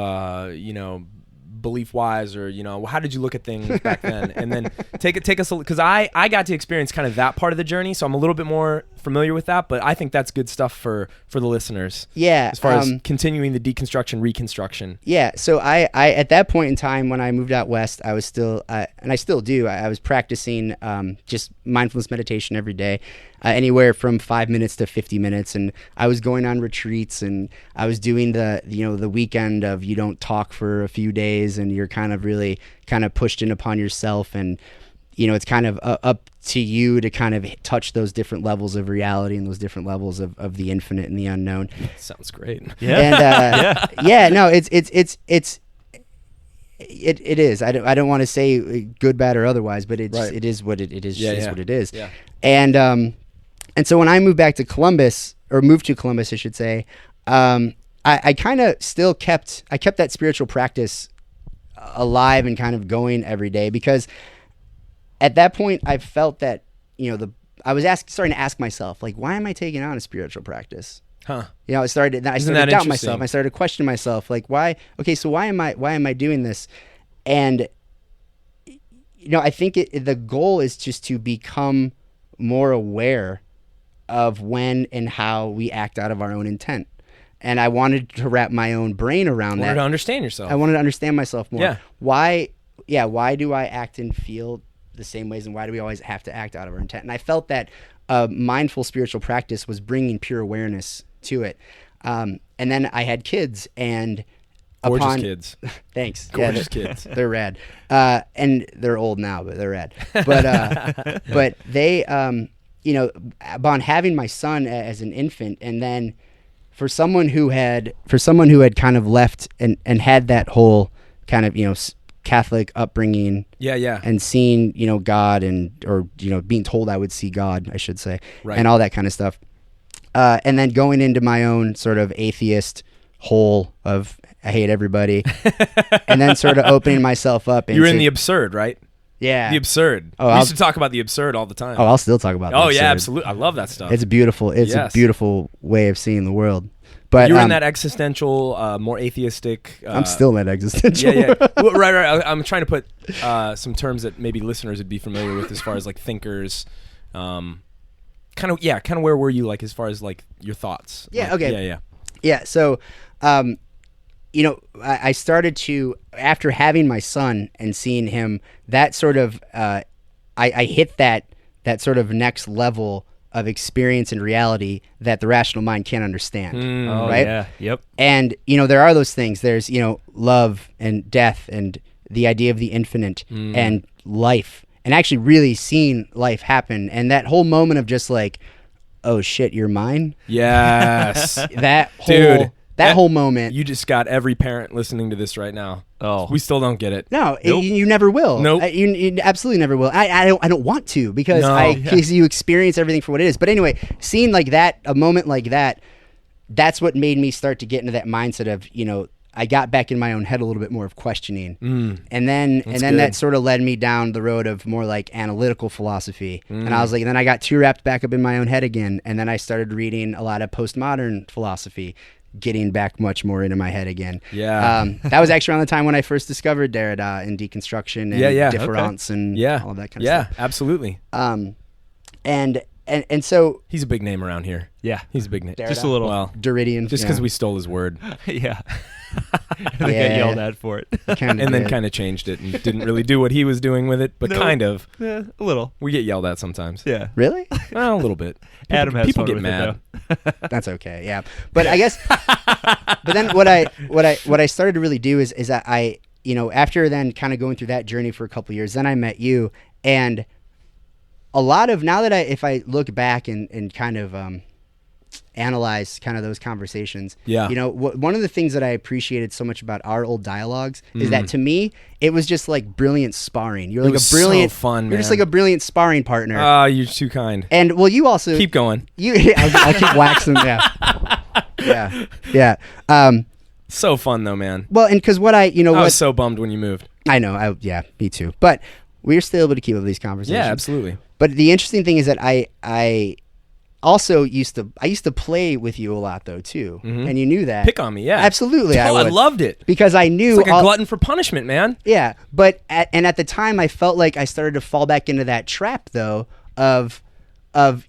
belief-wise, or how did you look at things back then? And then take us because I got to experience kind of that part of the journey, so I'm a little bit more familiar with that. But I think that's good stuff for the listeners. Yeah, as far as continuing the deconstruction, reconstruction. Yeah, so I at that point in time when I moved out west, I was still and I still do. I was practicing just mindfulness meditation every day. Anywhere from 5 minutes to 50 minutes, and I was going on retreats, and I was doing the weekend of you don't talk for a few days, and you're kind of really kind of pushed in upon yourself, and it's kind of up to you to kind of touch those different levels of reality and those different levels of the infinite and the unknown. Sounds great. Yeah. And no, it is. I don't want to say good, bad, or otherwise, but it is what it is. Just what it is. Yeah. And so when I moved back to Columbus, or moved to Columbus, I should say, I kind of still kept that spiritual practice alive and kind of going every day, because at that point I felt that I was starting to ask myself, like, why am I taking on a spiritual practice? I started to doubt myself. I started to question myself, like, why? Okay, so why am I doing this? And I think the goal is just to become more aware of when and how we act out of our own intent. And I wanted to wrap my own brain around that. To understand yourself. I wanted to understand myself more. Yeah. Why do I act and feel the same ways, and why do we always have to act out of our intent? And I felt that mindful spiritual practice was bringing pure awareness to it. And then I had kids, and gorgeous kids. Thanks. Gorgeous kids. They're rad. And they're old now, but they're rad. But they, upon having my son as an infant, and then for someone who had kind of left and had that whole kind of, Catholic upbringing, and seeing, God, or being told I would see God, I should say, and all that kind of stuff, and then going into my own sort of atheist hole of I hate everybody, and then sort of opening myself up. You're in the absurd, right? Yeah, the absurd. We used to talk about the absurd all the time. Oh, I'll still talk about. Oh yeah, absolutely. I love that stuff. It's a beautiful way of seeing the world. But you're in that existential, more atheistic. I'm still in that existential. Yeah. Well, right. I'm trying to put some terms that maybe listeners would be familiar with, as far as like thinkers. Kind of where were you, like, as far as like your thoughts? Yeah. Like, Okay. Yeah. So, I started to, after having my son and seeing him, that sort of, I hit that sort of next level of experience and reality that the rational mind can't understand. Right? Yeah. Yep. And, there are those things. There's, love and death and the idea of the infinite and life, and actually really seeing life happen. And that whole moment of just like, oh shit, you're mine. Yes. That whole moment. You just got every parent listening to this right now. Oh, We still don't get it. No, Nope. you never will. Nope. You absolutely never will. I don't want to because No. because you experience everything for what it is. But anyway, seeing like that, a moment like that, that's what made me start to get into that mindset of, I got back in my own head a little bit more of questioning. And then good. that sort of led me down the road of more like analytical philosophy. And I was like, and then I got too wrapped back up in my own head again. And then I started reading a lot of postmodern philosophy, getting back much more into my head again. Yeah. That was actually around the time when I first discovered Derrida and deconstruction and difference and all of that kind of stuff. Yeah, absolutely. And so He's a big name around here. yeah. He's a big name. Derrida. Just a little. Well, Deridian. just because we stole his word Yeah. They got Yeah. yelled at for it. and and then kind of changed it and didn't really do what he was doing with it, but No. kind of. Yeah, a little. We get yelled at sometimes. Yeah. Really? Well, a little bit. Adam has people fun get with it, mad. though. That's okay. Yeah. But I guess but then what I started to really do is that I after then kind of going through that journey for a couple of years, then I met you, and a lot of now that if I look back and kind of analyze kind of those conversations. Yeah. One of the things that I appreciated so much about our old dialogues is that to me, it was just like brilliant sparring. You're like a brilliant, so fun, you're just man. like a brilliant sparring partner. Oh, you're too kind. And well, you also Keep going. I'll keep waxing. Yeah. So fun though, man. Well, and because what I was so bummed when you moved. I know, me too. But we're still able to keep up these conversations. Yeah, absolutely. But the interesting thing is that I also used to play with you a lot though too, and you knew that. Pick on me, yeah. Absolutely, I I would. loved it. Because I knew It's like a glutton for punishment, man. Yeah, but at the time, I felt like I started to fall back into that trap though of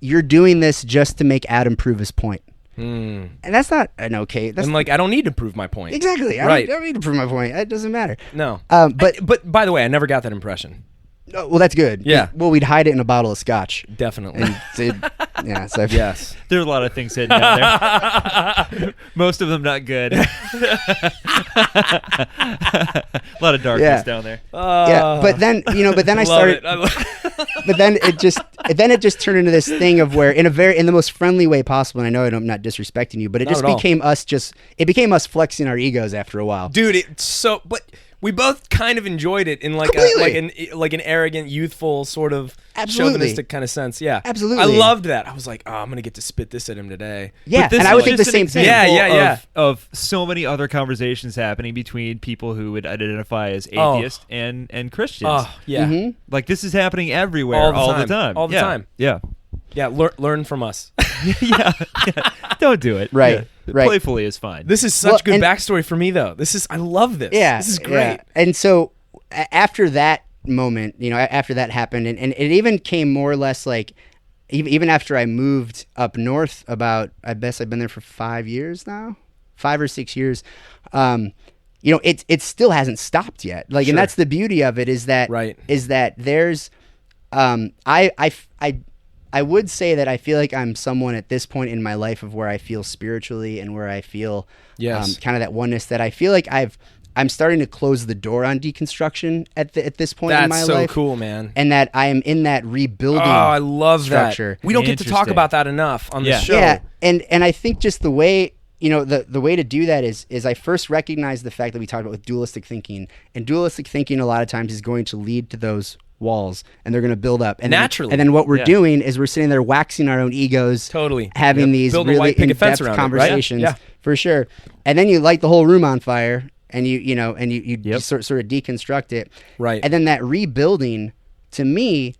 you're doing this just to make Adam prove his point. And that's not an okay. That's And like, I don't need to prove my point. exactly. I don't need to prove my point. It doesn't matter. No. But But by the way, I never got that impression. well, that's good. Yeah. Well, we'd hide it in a bottle of scotch. Definitely. Yeah. So Yes. There are a lot of things hidden down there. Most of them not good. A lot of darkness down there. Yeah. But then I Love started. it. But then it just turned into this thing of where in the most friendly way possible. And I know I'm not disrespecting you, but it Not just at all. became us flexing our egos after a while. Dude, but we both kind of enjoyed it in like an arrogant, youthful sort of Absolutely. chauvinistic kind of sense. Yeah, Absolutely. I loved that. I was like, oh, I'm gonna get to spit this at him today. Yeah, But this and I is would think the just same an thing. Yeah, example Of so many other conversations happening between people who would identify as atheist and Christians. Oh, yeah, Mm-hmm. Like this is happening everywhere All the the time. time. All the Yeah. time. Yeah. yeah. Learn from us. yeah. Don't do it. Right, Yeah. right. Playfully is fine. This is such Well, good and- backstory for me, though. I love this. Yeah, this is great. yeah. And so after that moment, after that happened, and it even came more or less like, even after I moved up north, about I guess I've been there for 5 years now, 5 or 6 years. It still hasn't stopped yet. Like, Sure. and that's the beauty of it is that Right. there's, I would say that I feel like I'm someone at this point in my life of where I feel spiritually and where I feel Yes. kind of that oneness that I feel like I'm starting to close the door on deconstruction at this point in my That's so life. cool, man. And that I am in that rebuilding. Oh, I love structure. that. We don't get to talk Interesting. about that enough on the Yeah. show. Yeah, and I think just the way the way to do that is I first recognize the fact that we talked about with dualistic thinking, and dualistic thinking a lot of times is going to lead to those walls, and they're going to build up. And Naturally. and then what we're Yeah. doing is we're sitting there waxing our own egos, Totally. having Yep. these Build a really white picket fence in-depth around it, right? conversations, Yeah. for sure. And then you light the whole room on fire, and you Yep. sort of deconstruct it, Right. And then that rebuilding, to me,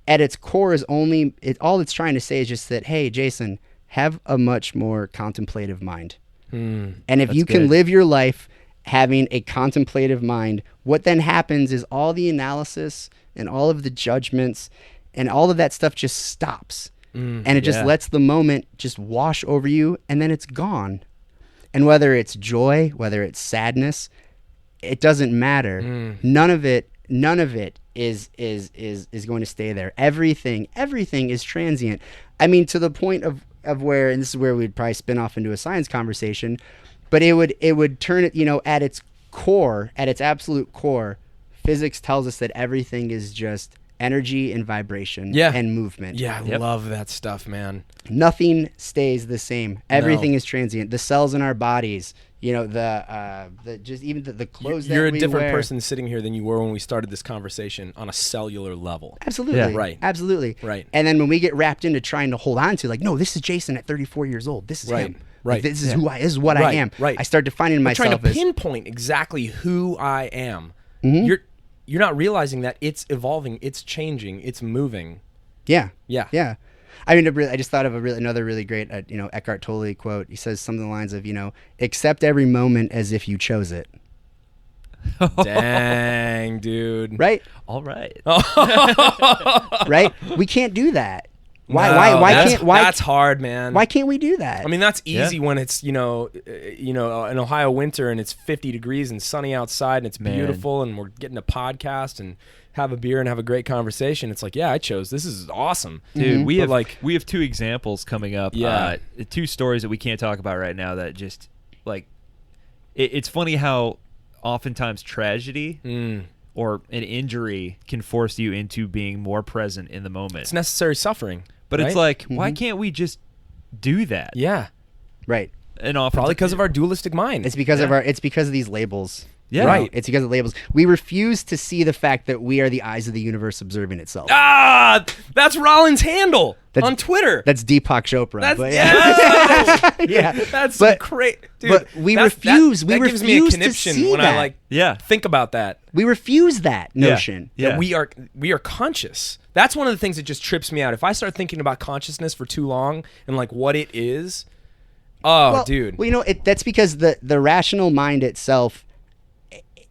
at its core is all it's trying to say is just that, hey, Jason, have a much more contemplative mind. And if you can good. live your life having a contemplative mind, what then happens is all the analysis and all of the judgments and all of that stuff just stops. And it just yeah. lets the moment just wash over you, and then it's gone. And whether it's joy, whether it's sadness, it doesn't matter. None of it is going to stay there. Everything is transient. I mean, to the point of where, and this is where we'd probably spin off into a science conversation, but it would turn it, at its core, at its absolute core, physics tells us that everything is just energy and vibration and movement. Yeah, I Yep. love that stuff, man. Nothing stays the same. Everything is transient. The cells in our bodies, the just even the clothes You're that a we different wear. person sitting here than you were when we started this conversation on a cellular level. Absolutely. Yeah. Right. Absolutely. Right. And then when we get wrapped into trying to hold on to, like, no, this is Jason at 34 years old. This is Right. him. Right. Like, this is who I. This is what I am. Right. I start defining I'm myself trying to as. pinpoint exactly who I am. Mm-hmm. You're not realizing that it's evolving, it's changing, it's moving. Yeah. Yeah. Yeah. I mean, I just thought of another really great, Eckhart Tolle quote. He says something along the lines of, accept every moment as if you chose it. Dang, dude. Right? All right. Right? We can't do that. Why No, can't that's hard, man. Why can't we do that? I mean, that's easy when it's an Ohio winter and it's 50 degrees and sunny outside and it's beautiful and we're getting a podcast and have a beer and have a great conversation. It's like, yeah, I chose. This is awesome, Dude, Mm-hmm. we have two examples coming up. Yeah. Two stories that we can't talk about right now that just like it's funny how oftentimes tragedy or an injury can force you into being more present in the moment. It's necessary suffering. But right? it's like, why can't we just do that? Yeah, right. And often probably because of our dualistic mind. It's because it's because of these labels. Yeah. Right. It's because of labels. We refuse to see the fact that we are the eyes of the universe observing itself. Ah, that's Rollins' handle on Twitter. That's Deepak Chopra. That's but yeah. yeah. That's But- great, dude. but we refuse. That We gives me a refuse to conniption see when that. I think about that. We refuse that notion. Yeah. That we are conscious. That's one of the things that just trips me out. If I start thinking about consciousness for too long and like what it is, dude. Well, that's because the rational mind itself,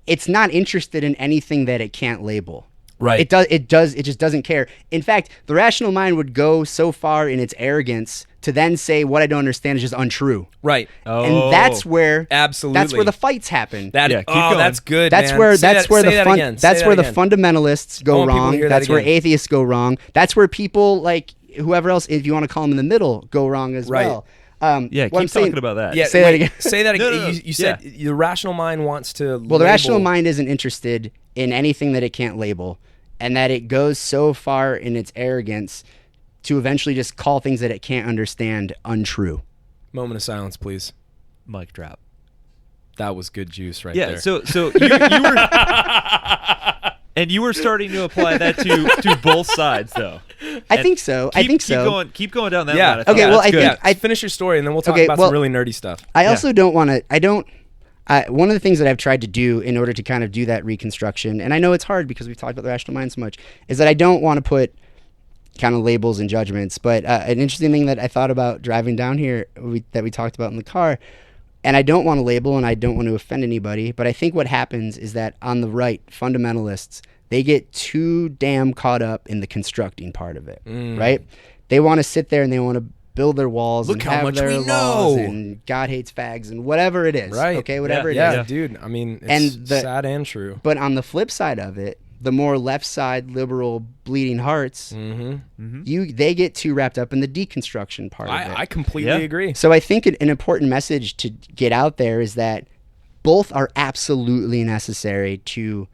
it's not interested in anything that it can't label. Right. It just doesn't care. In fact, the rational mind would go so far in its arrogance to then say what I don't understand is just untrue. Right. And that's where Absolutely. that's where the fights happen. keep going. That's good. That's man. where Say that's that- where say the that fun, again. Say that's that where the again. fundamentalists I go want people to wrong. hear that That's where again. atheists go wrong. That's where people like whoever else, if you want to call them in the middle, go wrong as Right. well. Yeah, what keep I'm saying- talking about that. Yeah, Say that again. Say that again. No. You said the rational mind wants to. Well, the rational mind isn't interested in anything that it can't label, and that it goes so far in its arrogance to eventually just call things that it can't understand untrue. Moment of silence, please. Mic drop. That was good juice right Yeah, there. so you were and you were starting to apply that to both sides though. I think so. Keep going down that Yeah. line. Okay, well, that's I good. think finish your story and then we'll talk Okay, about well, some really nerdy stuff. I also don't want to. One of the things that I've tried to do in order to kind of do that reconstruction, and I know it's hard because we've talked about the rational mind so much, is that I don't want to put kind of labels and judgments. But an interesting thing that I thought about driving down here that we talked about in the car, and I don't want to label and I don't want to offend anybody, but I think what happens is that on the right, fundamentalists, they get too damn caught up in the constructing part of it, right? They want to sit there and they want to build their walls Look and how have much their we laws know. and God hates fags and whatever it is, Right. okay, whatever it is. Yeah, dude. I mean, it's And sad and true. But on the flip side of it, the more left side liberal bleeding hearts, they get too wrapped up in the deconstruction part of it. I completely agree. So I think an important message to get out there is that both are absolutely necessary to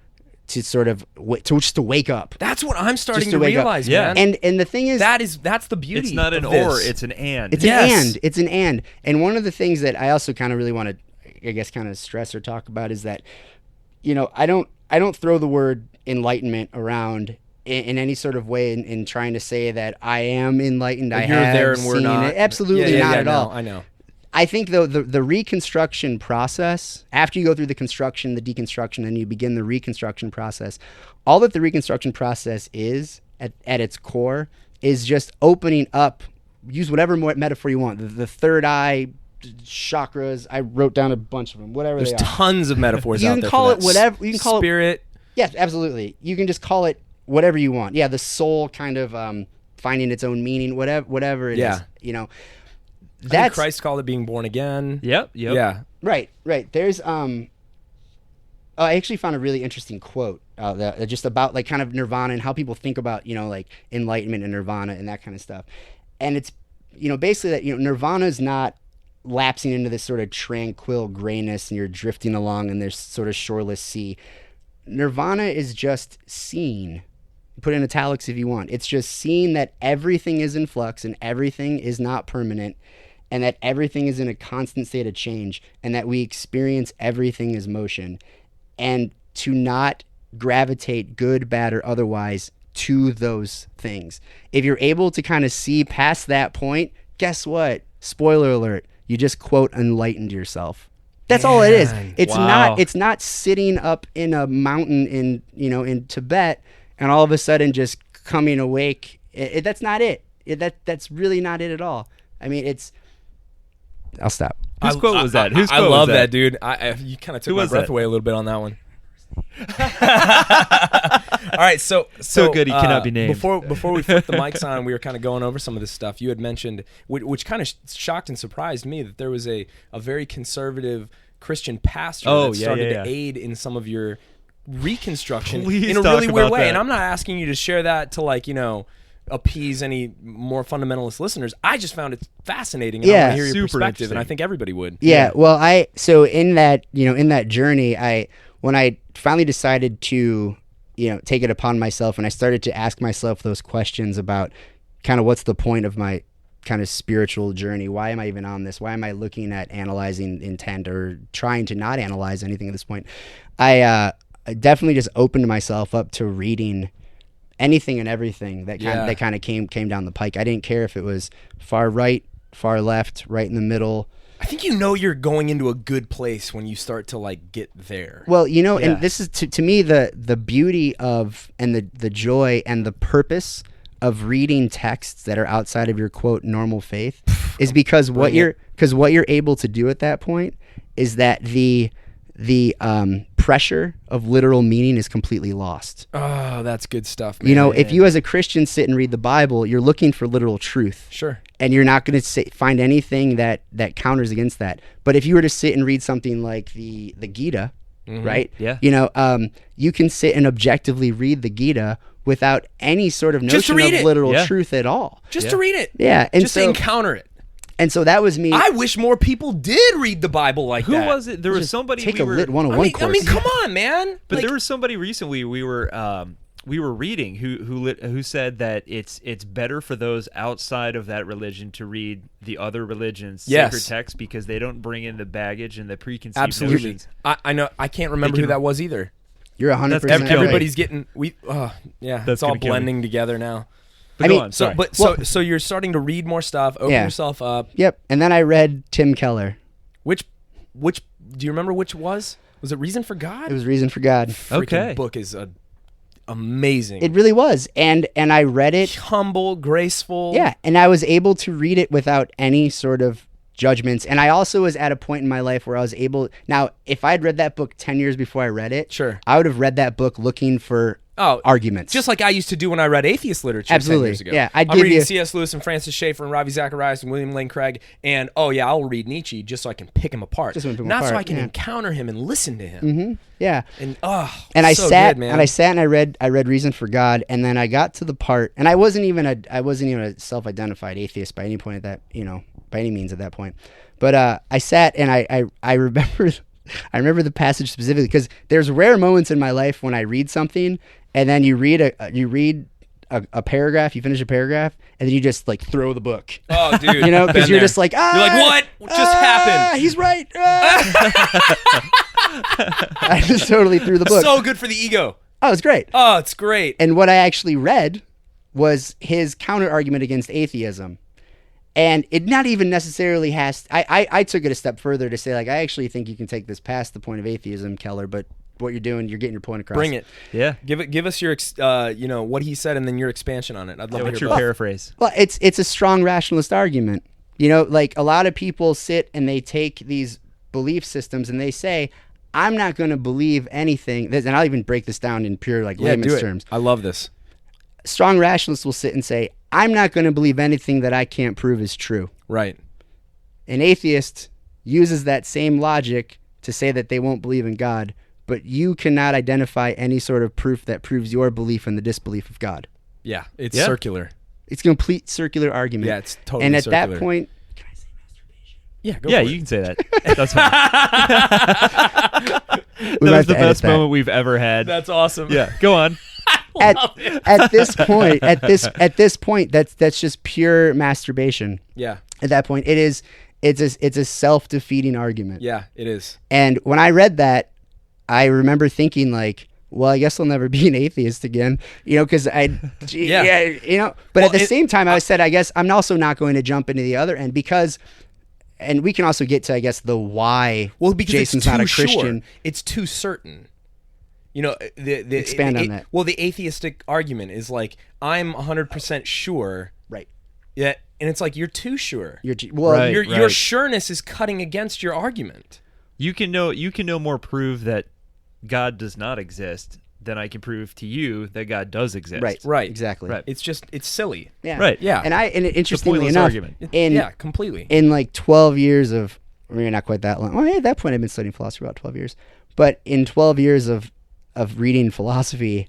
sort of just to wake up. That's what I'm starting Just to to wake up. realize, Yeah. man. And the thing is, that's the beauty. It's not an of this. or, it's an and. it's Yes. an and. It's an and. And one of the things that I also kind of really want to, I guess, kind of stress or talk about is that, I don't throw the word enlightenment around in any sort of way in trying to say that I am enlightened. I You're have there and we're seen not. it. Absolutely not at all. I know. I think though the reconstruction process, after you go through the construction, the deconstruction, and you begin the reconstruction process, all that the reconstruction process is at its core is just opening up. Use whatever metaphor you want. The third eye, chakras. I wrote down a bunch of them. Whatever There's they are. tons of metaphors You out can there. call for it that. whatever. You can call it. Spirit. Yes, absolutely. You can just call it whatever you want. Yeah, the soul kind of finding its own meaning. Whatever it is. Yeah. I think That's Christ called it being born again. Yep. Yeah. Right. There's I actually found a really interesting quote just about like kind of nirvana and how people think about like enlightenment and nirvana and that kind of stuff. And it's basically that nirvana is not lapsing into this sort of tranquil grayness and you're drifting along in this sort of shoreless sea. Nirvana is just seeing. Put in italics if you want. It's just seeing that everything is in flux and everything is not permanent. and that everything is in a constant state of change, and that we experience everything as motion, and to not gravitate, good, bad, or otherwise, to those things. If you're able to kind of see past that point, guess what? Spoiler alert, you just quote enlightened yourself. That's all it is. It's not sitting up in a mountain in Tibet and all of a sudden just coming awake. That's not it. That's really not it at all. I mean, I'll stop. Whose quote was that? I love that, dude. You kind of took my breath away a little bit on that one. All right, so good he cannot be named. Before we flip the mics on, we were kind of going over some of this stuff. You had mentioned, which kind of shocked and surprised me, that there was a very conservative Christian pastor that started to aid in some of your reconstruction in a really weird way. And I'm not asking you to share that to appease any more fundamentalist listeners. I just found it fascinating, and I want to hear your perspective, and I think everybody would. Yeah. Well, in that journey, when I finally decided to take it upon myself, and I started to ask myself those questions about kind of what's the point of my kind of spiritual journey? Why am I even on this? Why am I looking at analyzing intent or trying to not analyze anything at this point? I definitely just opened myself up to reading anything and everything that kind of came down the pike. I didn't care if it was far right, far left, right in the middle. I think you're going into a good place when you start to get there. Well, and this is to me the beauty of and the joy and the purpose of reading texts that are outside of your quote normal faith is because what you're able to do at that point is that the pressure of literal meaning is completely lost. Oh, that's good stuff, man. If you as a Christian sit and read the Bible, you're looking for literal truth. Sure. And you're not going to find anything that counters against that. But if you were to sit and read something like the Gita, right? Yeah. You can sit and objectively read the Gita without any sort of notion of literal truth at all. Just to read it. Yeah. And just to encounter it. And so that was me. I wish more people did read the Bible like that. Who was it? There was somebody. Take a Lit 101 course. I mean, come on, man. But there was somebody recently we were reading who said that it's better for those outside of that religion to read the other religion's sacred texts because they don't bring in the baggage and the preconceived notions. I know. I can't remember who that was either. You're 100%. Everybody's getting it's all blending together now. So you're starting to read more stuff, open yourself up. Yep. And then I read Tim Keller. Which do you remember which was? Was it Reason for God? It was Reason for God. Freaking book is amazing. It really was. And I read it. Humble, graceful. Yeah. And I was able to read it without any sort of judgments. And I also was at a point in my life where I was able. Now, if I'd read that book 10 years before I read it, sure, I would have read that book looking for arguments. Just like I used to do when I read atheist literature 10 years ago. Yeah, I'm reading C.S. Lewis and Francis Schaeffer and Ravi Zacharias and William Lane Craig, and I'll read Nietzsche just so I can pick him apart. So I can encounter him and listen to him. Mm-hmm. Yeah. And I sat and I read Reason for God, and then I got to the part, and I wasn't even a self-identified atheist by any point at that, by any means at that point. But I sat and I remember the passage specifically because there's rare moments in my life when I read something and then you read a paragraph, you finish a paragraph, and then you just throw the book. Oh, dude, because you're just like, you're like, what just happened? He's right. I just totally threw the book. So good for the ego. Oh, it's great. Oh, it's great. And what I actually read was his counter argument against atheism. And it not even necessarily has. I took it a step further to say, I actually think you can take this past the point of atheism, Keller. But what you're doing, you're getting your point across. Bring it. Yeah. Give us your, what he said, and then your expansion on it. I'd love to hear what's your paraphrase? Well, it's a strong rationalist argument. A lot of people sit and they take these belief systems and they say, I'm not going to believe anything. And I'll even break this down in pure layman's terms. I love this. Strong rationalists will sit and say, I'm not going to believe anything that I can't prove is true. Right. An atheist uses that same logic to say that they won't believe in God, but you cannot identify any sort of proof that proves your belief in the disbelief of God. Yeah, it's circular. It's a complete circular argument. Yeah, it's totally And at circular. that point, can I say masturbation? Yeah, go for it. You can say that. That's fine. That was the best moment we've ever had. That's awesome. Yeah, go on. at this point, that's just pure masturbation. Yeah. At that point, it's a self-defeating argument. Yeah, it is. And when I read that, I remember thinking like, well, I guess I'll never be an atheist again, because but at the same time, I said, I guess I'm also not going to jump into the other end and we can also get to, I guess, the why because Jason's not a Christian. Sure. It's too certain. Expand on that. Well, the atheistic argument is like, I'm 100% sure. Right. Yeah, and it's like, you're too sure. Your sureness is cutting against your argument. You can no more prove that God does not exist than I can prove to you that God does exist. Right. Exactly. Right. It's silly. Yeah. Right. Yeah. And interestingly enough, argument. Completely. In like 12 years of, maybe not quite that long. Well, at that point, I've been studying philosophy for about 12 years. But in 12 years of reading philosophy,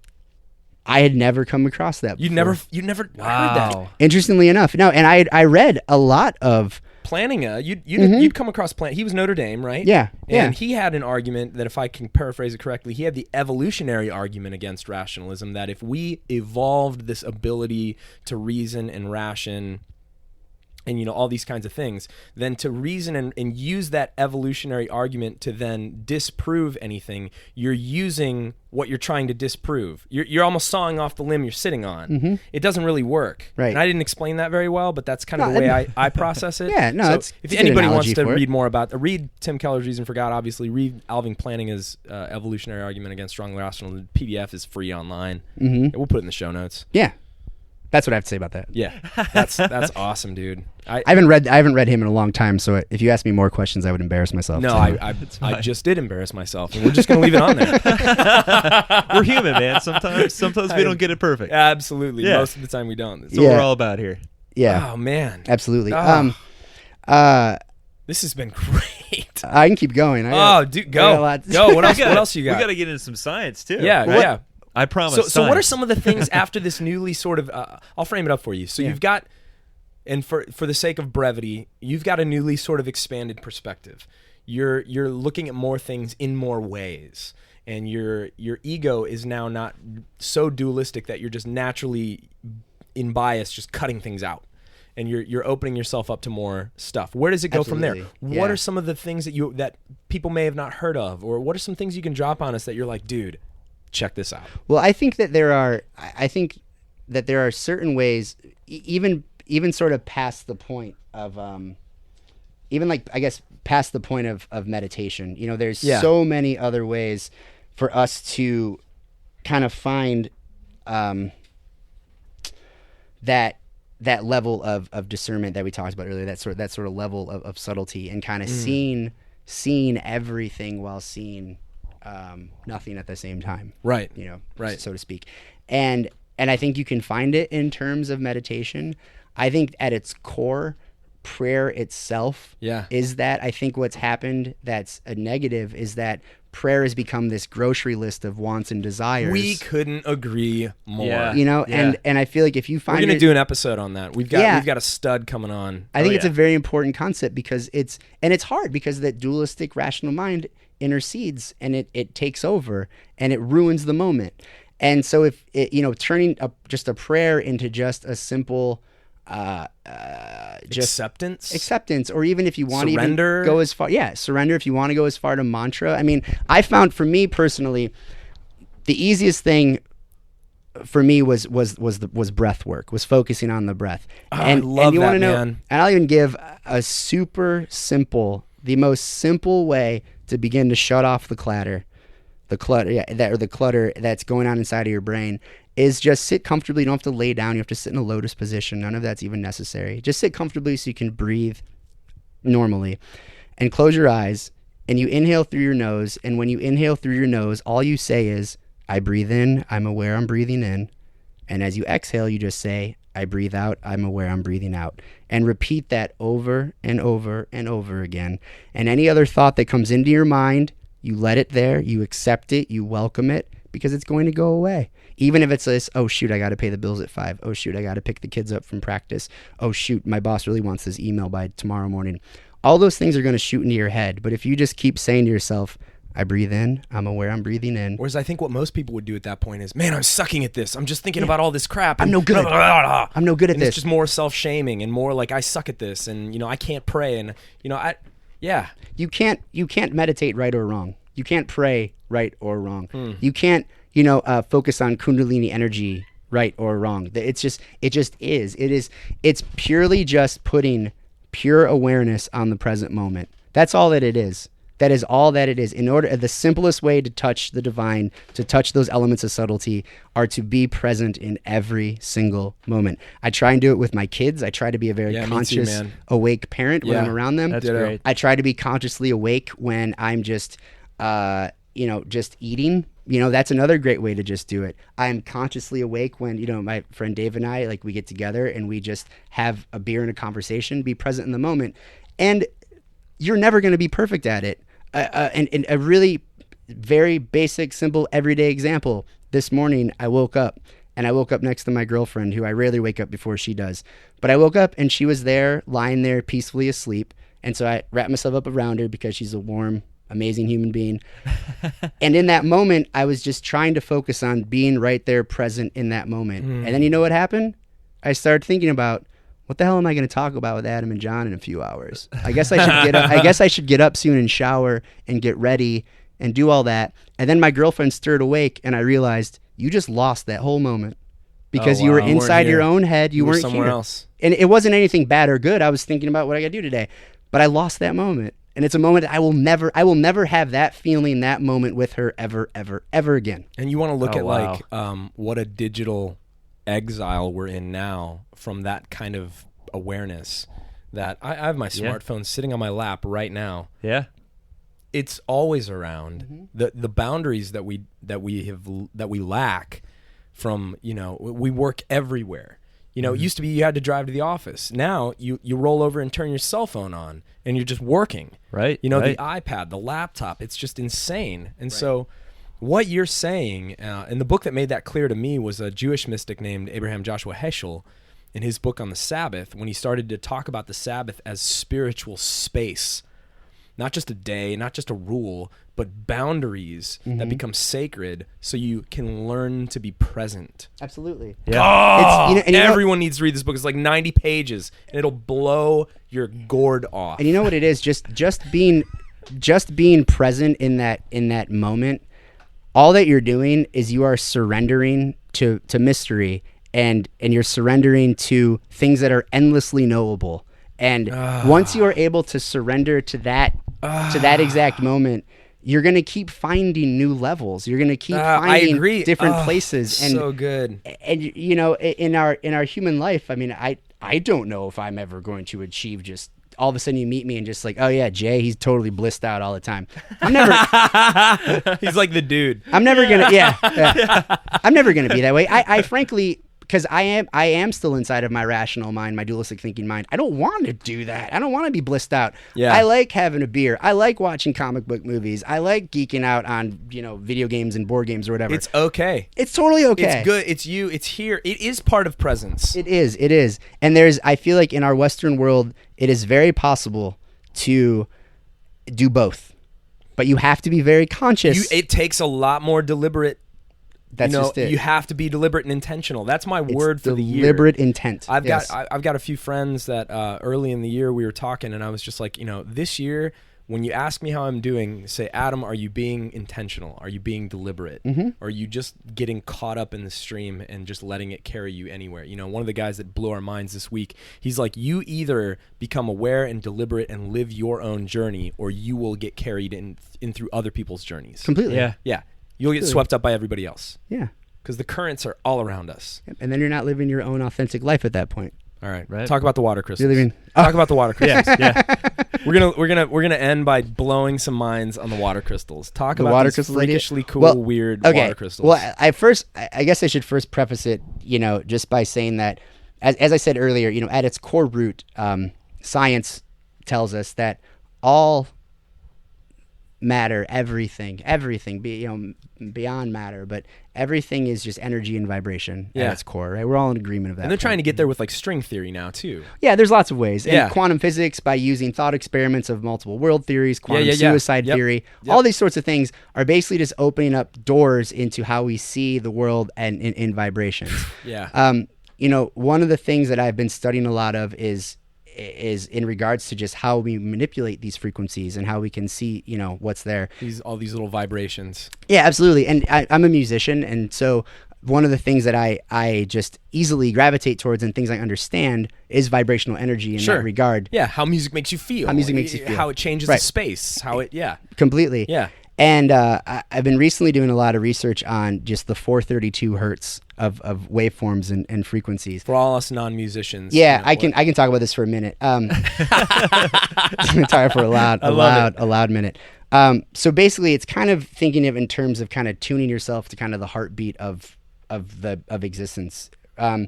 I had never come across that before. You never heard that. Interestingly enough, no. And I read a lot of Plantinga, you'd come across Plantinga. He was Notre Dame, right? Yeah. And he had an argument that, if I can paraphrase it correctly, he had the evolutionary argument against rationalism, that if we evolved this ability to reason and ration and all these kinds of things, then to reason and use that evolutionary argument to then disprove anything, you're using what you're trying to disprove. You're almost sawing off the limb you're sitting on. Mm-hmm. It doesn't really work. Right. And I didn't explain that very well, but that's kind of the way I process it. Yeah, no, so if anybody wants to read Tim Keller's Reason for God, obviously read Alvin Plantinga's evolutionary argument against strong rational. The PDF is free online. Mm-hmm. We'll put it in the show notes. Yeah. That's what I have to say about that. Yeah, that's awesome, dude. I haven't read him in a long time, so if you ask me more questions, I would embarrass myself. No, I just did embarrass myself, and we're just gonna leave it on there. We're human, man. Sometimes we don't get it perfect. Absolutely, most of the time we don't. That's what we're all about here. Yeah. Oh man. Absolutely. This has been great. I can keep going. Dude, go. What else you got? We got to get into some science too. Yeah. I promise. So what are some of the things after this newly sort of? I'll frame it up for you. So you've got, and for the sake of brevity, you've got a newly sort of expanded perspective. You're looking at more things in more ways, and your ego is now not so dualistic that you're just naturally in bias, just cutting things out, and you're opening yourself up to more stuff. Where does it go from there? What are some of the things that people may have not heard of, or what are some things you can drop on us that you're like, dude, check this out? Well, I think that there are certain ways, even sort of past the point of, even like, I guess, past the point of meditation. There's so many other ways for us to kind of find that level of discernment that we talked about earlier, that sort of level of subtlety, and kind of seeing everything while seeing nothing at the same time, right? So to speak. And I think you can find it in terms of meditation. I think at its core, prayer itself is that. I think what's happened that's a negative is that prayer has become this grocery list of wants and desires. We couldn't agree more. And I feel like if you find we're going to do an episode on that. We've got a stud coming on. I think it's a very important concept because it's hard because that dualistic rational mind intercedes and it takes over and it ruins the moment. And so if it, turning just a prayer into just a simple just acceptance, or even if you want to even go as far, surrender. If you want to go as far to mantra. I mean, I found for me personally, the easiest thing for me was breath work, was focusing on the breath. And you want to know, man. And I'll even give a super simple, the most simple way to begin to shut off the clutter that's going on inside of your brain is just sit comfortably. You don't have to lay down. You have to sit in a lotus position. None of that's even necessary. Just sit comfortably so you can breathe normally, and close your eyes, and you inhale through your nose. And when you inhale through your nose, all you say is, I breathe in, I'm aware I'm breathing in. And as you exhale, you just say, I breathe out, I'm aware I'm breathing out. And repeat that over and over and over again. And any other thought that comes into your mind, you let it there, you accept it, you welcome it, because it's going to go away. Even if it's this, oh shoot, I got to pay the bills at 5. Oh shoot, I got to pick the kids up from practice. Oh shoot, my boss really wants this email by tomorrow morning. All those things are going to shoot into your head. But if you just keep saying to yourself, I breathe in. I'm aware I'm breathing in. Whereas I think what most people would do at that point is, man, I'm sucking at this. I'm just thinking about all this crap. I'm no good. I'm no good at this. It's just more self-shaming and more like I suck at this, and I can't pray, and You can't meditate right or wrong. You can't pray right or wrong. You can't focus on Kundalini energy right or wrong. It just is. It's purely just putting pure awareness on the present moment. That's all that it is. That is all that it is. The simplest way to touch the divine, to touch those elements of subtlety, are to be present in every single moment. I try and do it with my kids. I try to be a very conscious, awake parent when I'm around them. That's great. I try to be consciously awake when I'm just eating. That's another great way to just do it. I'm consciously awake when, my friend Dave and I, we get together and we just have a beer and a conversation, be present in the moment. And you're never going to be perfect at it. And a really very basic, simple, everyday example. This morning, I woke up next to my girlfriend, who I rarely wake up before she does. But I woke up and she was there, lying there, peacefully asleep. And so I wrapped myself up around her because she's a warm, amazing human being. And in that moment, I was just trying to focus on being right there, present in that moment. And then you know what happened? I started thinking about, what the hell am I going to talk about with Adam and John in a few hours? I guess I should get up. I guess I should get up soon and shower and get ready and do all that. And then my girlfriend stirred awake, and I realized you just lost that whole moment because you were inside your own head. You weren't somewhere here. Else. And it wasn't anything bad or good. I was thinking about what I got to do today, but I lost that moment. And it's a moment that I will never have that feeling, that moment with her ever, ever, ever again. And you want to look at what a digital exile we're in now from that kind of awareness. That I have my smartphone sitting on my lap right now. Yeah, it's always around. The boundaries that we lack from. We work everywhere. It used to be you had to drive to the office. Now you roll over and turn your cell phone on and you're just working. Right. The iPad, the laptop, it's just insane. And so what you're saying, and the book that made that clear to me was a Jewish mystic named Abraham Joshua Heschel, in his book on the Sabbath, when he started to talk about the Sabbath as spiritual space. Not just a day, not just a rule, but boundaries that become sacred so you can learn to be present. Absolutely. Yeah. Everyone needs to read this book. It's like 90 pages, and it'll blow your gourd off. And you know what it is? Just being present in that moment. All that you're doing is you are surrendering to mystery, and you're surrendering to things that are endlessly knowable. And once you are able to surrender to that exact moment, you're going to keep finding new levels. You're going to keep finding different places. And so good. And in our human life, I mean, I don't know if I'm ever going to achieve just all of a sudden you meet me and just like, oh yeah, Jay, he's totally blissed out all the time. I'm never. He's like the dude. I'm never gonna. Yeah. I'm never gonna be that way. I frankly, because I am still inside of my rational mind, my dualistic thinking mind. I don't want to do that. I don't want to be blissed out. Yeah. I like having a beer. I like watching comic book movies. I like geeking out on video games and board games or whatever. It's okay. It's totally okay. It's good. It's you. It's here. It is part of presence. It is. And I feel like in our Western world, it is very possible to do both, but you have to be very conscious. It takes a lot more deliberate. That's just it. You have to be deliberate and intentional. That's my word for the year. Deliberate intent. I've got a few friends that early in the year we were talking, and I was just like, this year when you ask me how I'm doing, say, Adam, are you being intentional? Are you being deliberate? Mm-hmm. Or are you just getting caught up in the stream and just letting it carry you anywhere? One of the guys that blew our minds this week, he's like, you either become aware and deliberate and live your own journey, or you will get carried in through other people's journeys. Completely. Yeah. You'll get swept up by everybody else. Yeah. Because the currents are all around us. And then you're not living your own authentic life at that point. All right. Talk about the water crystals. You're living. Talk about the water crystals. Yeah. We're gonna end by blowing some minds on the water crystals. Talk the about water these crystals freakishly cool, weird water crystals. Well, I guess I should first preface it, just by saying that, as I said earlier, at its core root, science tells us that all matter, everything, beyond matter, but everything is just energy and vibration at its core, right? We're all in agreement of that. And they're trying to get there with like string theory now too. Yeah, there's lots of ways. And quantum physics, by using thought experiments of multiple world theories, quantum suicide theory, all these sorts of things are basically just opening up doors into how we see the world and in vibrations. One of the things that I've been studying a lot of is in regards to just how we manipulate these frequencies and how we can see, what's there. All these little vibrations. Yeah, absolutely. And I'm a musician, and so one of the things that I just easily gravitate towards and things I understand is vibrational energy in that regard. Yeah, how music makes you feel. How it changes the space. Completely. Yeah. And I've been recently doing a lot of research on just the 432 hertz of waveforms and frequencies. For all us non-musicians. Yeah, I can talk about this for a minute. I'm going to talk for a loud minute. So basically, it's kind of thinking of in terms of kind of tuning yourself to kind of the heartbeat of existence. To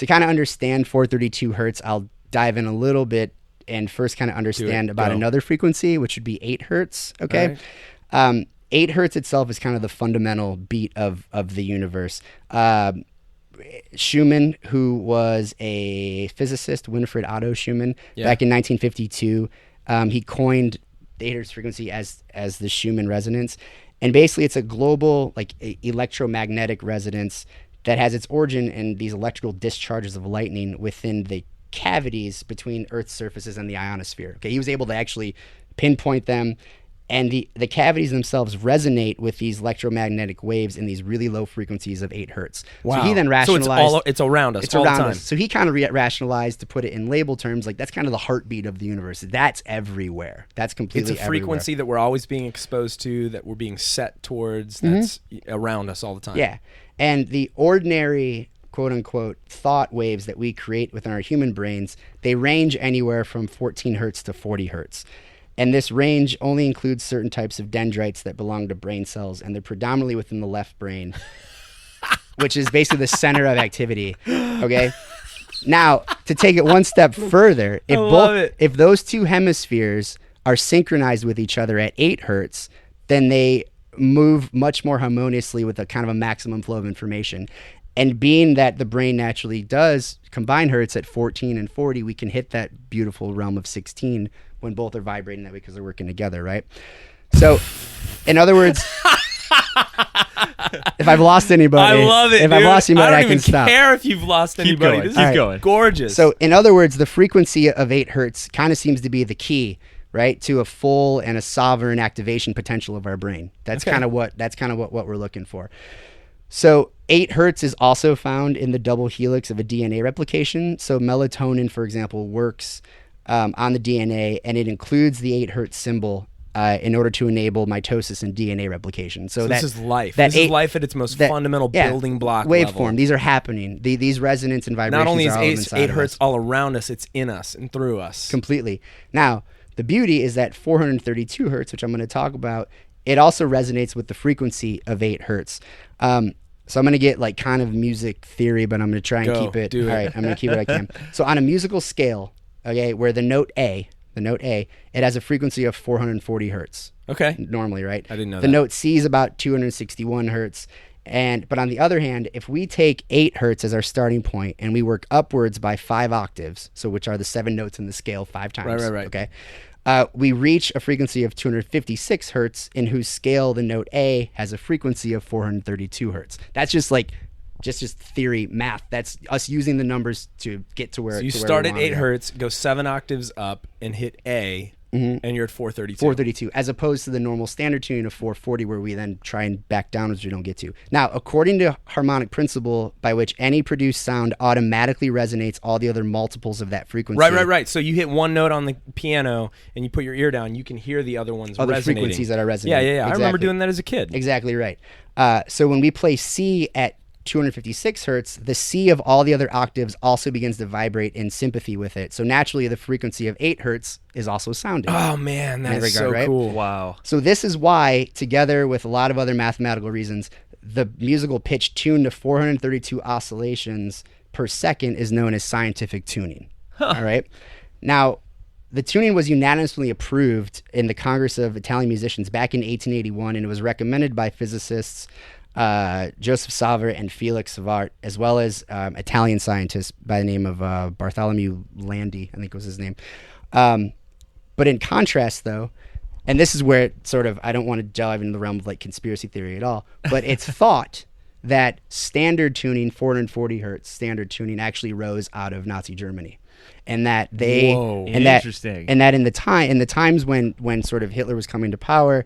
kind of understand 432 hertz, I'll dive in a little bit and first kind of understand about another frequency, which would be 8 hertz. Okay. Right. 8 hertz itself is kind of the fundamental beat of the universe. Schumann, who was a physicist, Winfried Otto Schumann, back in 1952, he coined the 8 hertz frequency as the Schumann resonance. And basically it's a global electromagnetic resonance that has its origin in these electrical discharges of lightning within the cavities between Earth's surfaces and the ionosphere. Okay, he was able to actually pinpoint them, and the cavities themselves resonate with these electromagnetic waves in these really low frequencies of 8 hertz. Wow. So he then rationalized... So it's around us. It's all around the time. us. So he kind of rationalized, to put it in label terms, like that's kind of the heartbeat of the universe. That's everywhere. That's completely everywhere. It's a frequency that we're always being exposed to, that we're being set towards, that's around us all the time. Yeah. And the ordinary, quote unquote, thought waves that we create within our human brains, they range anywhere from 14 hertz to 40 hertz. And this range only includes certain types of dendrites that belong to brain cells, and they're predominantly within the left brain, which is basically the center of activity. Okay. Now, to take it one step further, if those two hemispheres are synchronized with each other at 8 hertz, then they move much more harmoniously with a kind of a maximum flow of information. And being that the brain naturally does combine hertz at 14 and 40, we can hit that beautiful realm of 16 when both are vibrating that way because they're working together, right? So, in other words, if I've lost anybody, I love it, if I've lost anybody, I can stop. I don't even care if you've lost anybody. Keep going. Gorgeous. So, in other words, the frequency of 8 hertz kind of seems to be the key, right, to a full and a sovereign activation potential of our brain. That's kind of what we're looking for. So 8 hertz is also found in the double helix of a DNA replication. So melatonin, for example, works on the DNA, and it includes the 8 hertz symbol in order to enable mitosis and DNA replication. So this is life. This is life at its most fundamental building block waveform. level. These are happening. These resonance and vibrations. Not only are is 8 hertz all around us, it's in us and through us. Completely. Now, the beauty is that 432 hertz, which I'm going to talk about, it also resonates with the frequency of 8 hertz. So I'm going to get like kind of music theory, but I'm going to try and keep it. All right, I'm going to keep it I can. So on a musical scale, okay, where the note A, it has a frequency of 440 hertz. Okay. Normally, right? I didn't know that. The note C is about 261 hertz. But on the other hand, if we take 8 hertz as our starting point and we work upwards by 5 octaves, so which are the 7 notes in the scale 5 times. Right. Okay. We reach a frequency of 256 hertz, in whose scale the note A has a frequency of 432 hertz. That's just like just theory math. That's us using the numbers to get to where. So you start at 8 hertz, go 7 octaves up, and hit A, and you're at 432. 432, as opposed to the normal standard tuning of 440, where we then try and back down as we don't get to. Now, according to harmonic principle, by which any produced sound automatically resonates all the other multiples of that frequency. Right. So you hit one note on the piano and you put your ear down, you can hear the other ones other resonating. Frequencies that are resonating. Yeah. Exactly. I remember doing that as a kid. Exactly right. So when we play C at 256 hertz, the C of all the other octaves also begins to vibrate in sympathy with it. So naturally, the frequency of 8 hertz is also sounding. Oh man, that is so cool. Wow. So this is why, together with a lot of other mathematical reasons, the musical pitch tuned to 432 oscillations per second is known as scientific tuning. All right. Now, the tuning was unanimously approved in the Congress of Italian Musicians back in 1881, and it was recommended by physicists Joseph Salver and Felix Savart, as well as Italian scientists by the name of Bartholomew Landi, I think was his name. But in contrast, though, and this is where it sort of, I don't want to dive into the realm of like conspiracy theory at all, but it's thought that standard tuning, 440 hertz standard tuning, actually rose out of Nazi Germany, and that they, and that in the times when sort of Hitler was coming to power,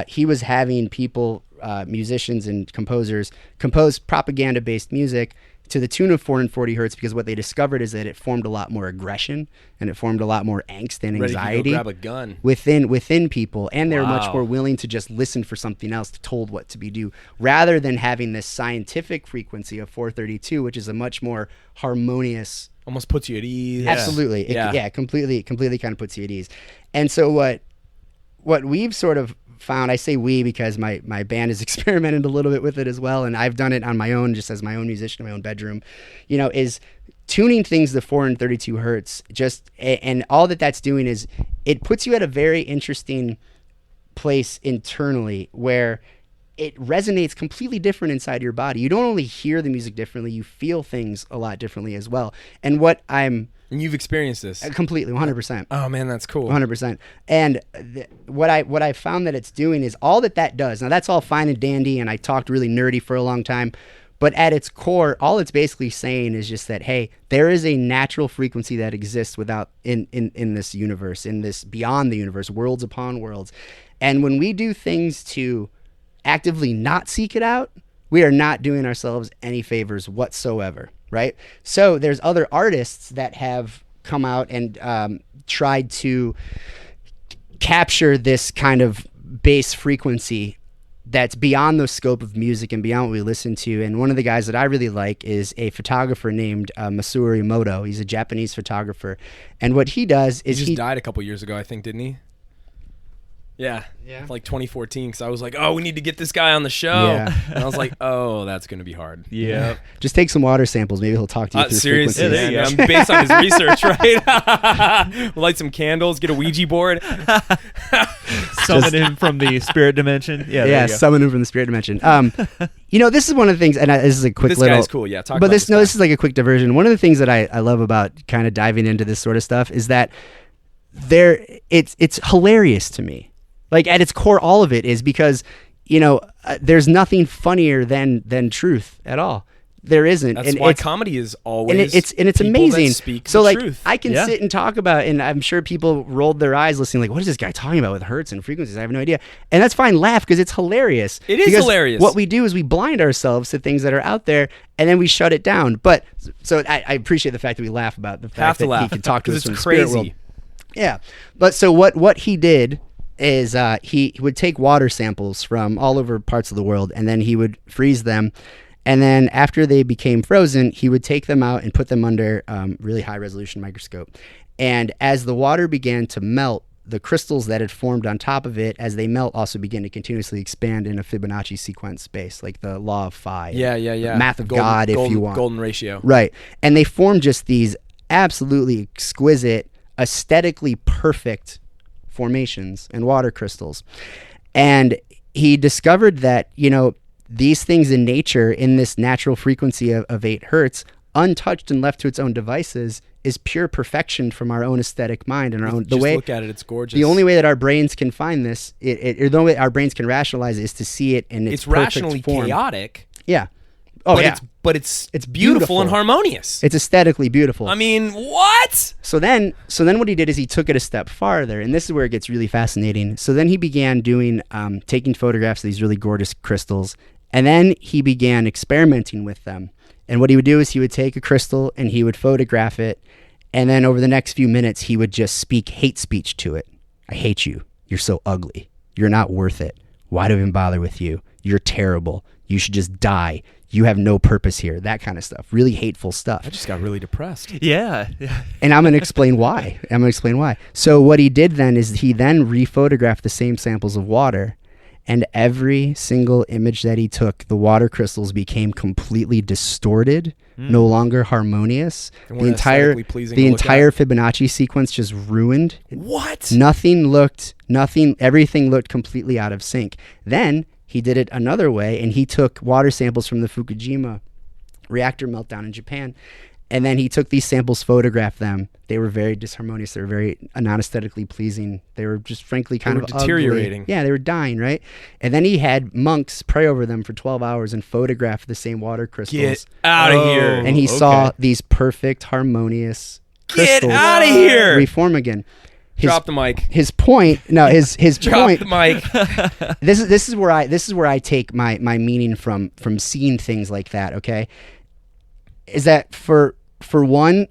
he was having people, musicians and composers, compose propaganda-based music to the tune of 440 hertz, because what they discovered is that it formed a lot more aggression and it formed a lot more angst and anxiety grab a gun within people, and they're much more willing to just listen for something else told what to be do, rather than having this scientific frequency of 432, which is a much more harmonious, almost puts you at ease. Absolutely. Completely kind of puts you at ease. And so what we've sort of found, I say we because my band has experimented a little bit with it as well, and I've done it on my own, just as my own musician in my own bedroom, is tuning things to 432 hertz. And all that's doing is it puts you at a very interesting place internally where it resonates completely different inside your body. You don't only hear the music differently, you feel things a lot differently as well. And and you've experienced this completely, 100%. Oh man, that's cool. 100%. And what I found that it's doing is all that does. Now that's all fine and dandy, and I talked really nerdy for a long time, but at its core, all it's basically saying is just that, hey, there is a natural frequency that exists in this universe, in this beyond the universe, worlds upon worlds. And when we do things to actively not seek it out, we are not doing ourselves any favors whatsoever. Right. So there's other artists that have come out and tried to capture this kind of bass frequency that's beyond the scope of music and beyond what we listen to. And one of the guys that I really like is a photographer named Masaru Emoto. He's a Japanese photographer. And what he does is he died a couple years ago, I think, didn't he? Yeah. Like 2014, because I was like, oh, we need to get this guy on the show. Yeah. And I was like, oh, that's going to be hard. Yeah. Just take some water samples. Maybe he'll talk to you through seriously, frequencies. Yeah, based on his research, right? We'll light some candles, get a Ouija board. Summon him from the spirit dimension. Yeah, summon him from the spirit dimension. This is one of the things, and this is a quick this little... This guy's cool, yeah. Talk about this is like a quick diversion. One of the things that I love about kind of diving into this sort of stuff is that it's hilarious to me. Like at its core, all of it is because, there's nothing funnier than truth at all. There isn't. That's why comedy is always it's amazing. So like truth. I can sit and talk about, and I'm sure people rolled their eyes listening, like, what is this guy talking about with hertz and frequencies? I have no idea. And that's fine. Laugh, because it's hilarious. It is hilarious. What we do is we blind ourselves to things that are out there, and then we shut it down. But so I appreciate the fact that we laugh about the fact that he can talk to us from the spirit world. Yeah. But so what he did is he would take water samples from all over parts of the world, and then he would freeze them. And then after they became frozen, he would take them out and put them under really high resolution microscope. And as the water began to melt, the crystals that had formed on top of it, as they melt, also begin to continuously expand in a Fibonacci sequence space, like the law of phi. Yeah. Math of God, if you want. Golden ratio. Right. And they form just these absolutely exquisite, aesthetically perfect formations and water crystals. And he discovered that, these things in nature, in this natural frequency of 8 hertz, untouched and left to its own devices, is pure perfection from our own aesthetic mind and our own. Look at it; it's gorgeous. The only way that our brains can find this, or the only way our brains can rationalize it, is to see it in its perfect rationally form. Chaotic. Yeah. But it's beautiful and harmonious. It's aesthetically beautiful. I mean, what? So then what he did is he took it a step farther, and this is where it gets really fascinating. So then he began doing, taking photographs of these really gorgeous crystals, and then he began experimenting with them. And what he would do is he would take a crystal and he would photograph it, and then over the next few minutes he would just speak hate speech to it. I hate you. You're so ugly. You're not worth it. Why do I even bother with you? You're terrible. You should just die. You have no purpose here. That kind of stuff. Really hateful stuff. I just got really depressed. Yeah. And I'm going to explain why. So what he did then is he then rephotographed the same samples of water, And every single image that he took, the water crystals became completely distorted, no longer harmonious. The entire Fibonacci sequence just ruined. What? Everything looked completely out of sync. Then he did it another way, and he took water samples from the Fukushima reactor meltdown in Japan. And then he took these samples, photographed them. They were very disharmonious. They were very non-aesthetically pleasing. They were just frankly kind of deteriorating. Ugly. Yeah, they were dying, right? And then he had monks pray over them for 12 hours and photograph the same water crystals. Get out of here. And he saw these perfect, harmonious crystals. Get out of here. Reform again. Drop the mic. His point. No, his Drop point. the mic. This is where I take my meaning from seeing things like that. Okay, is that for one,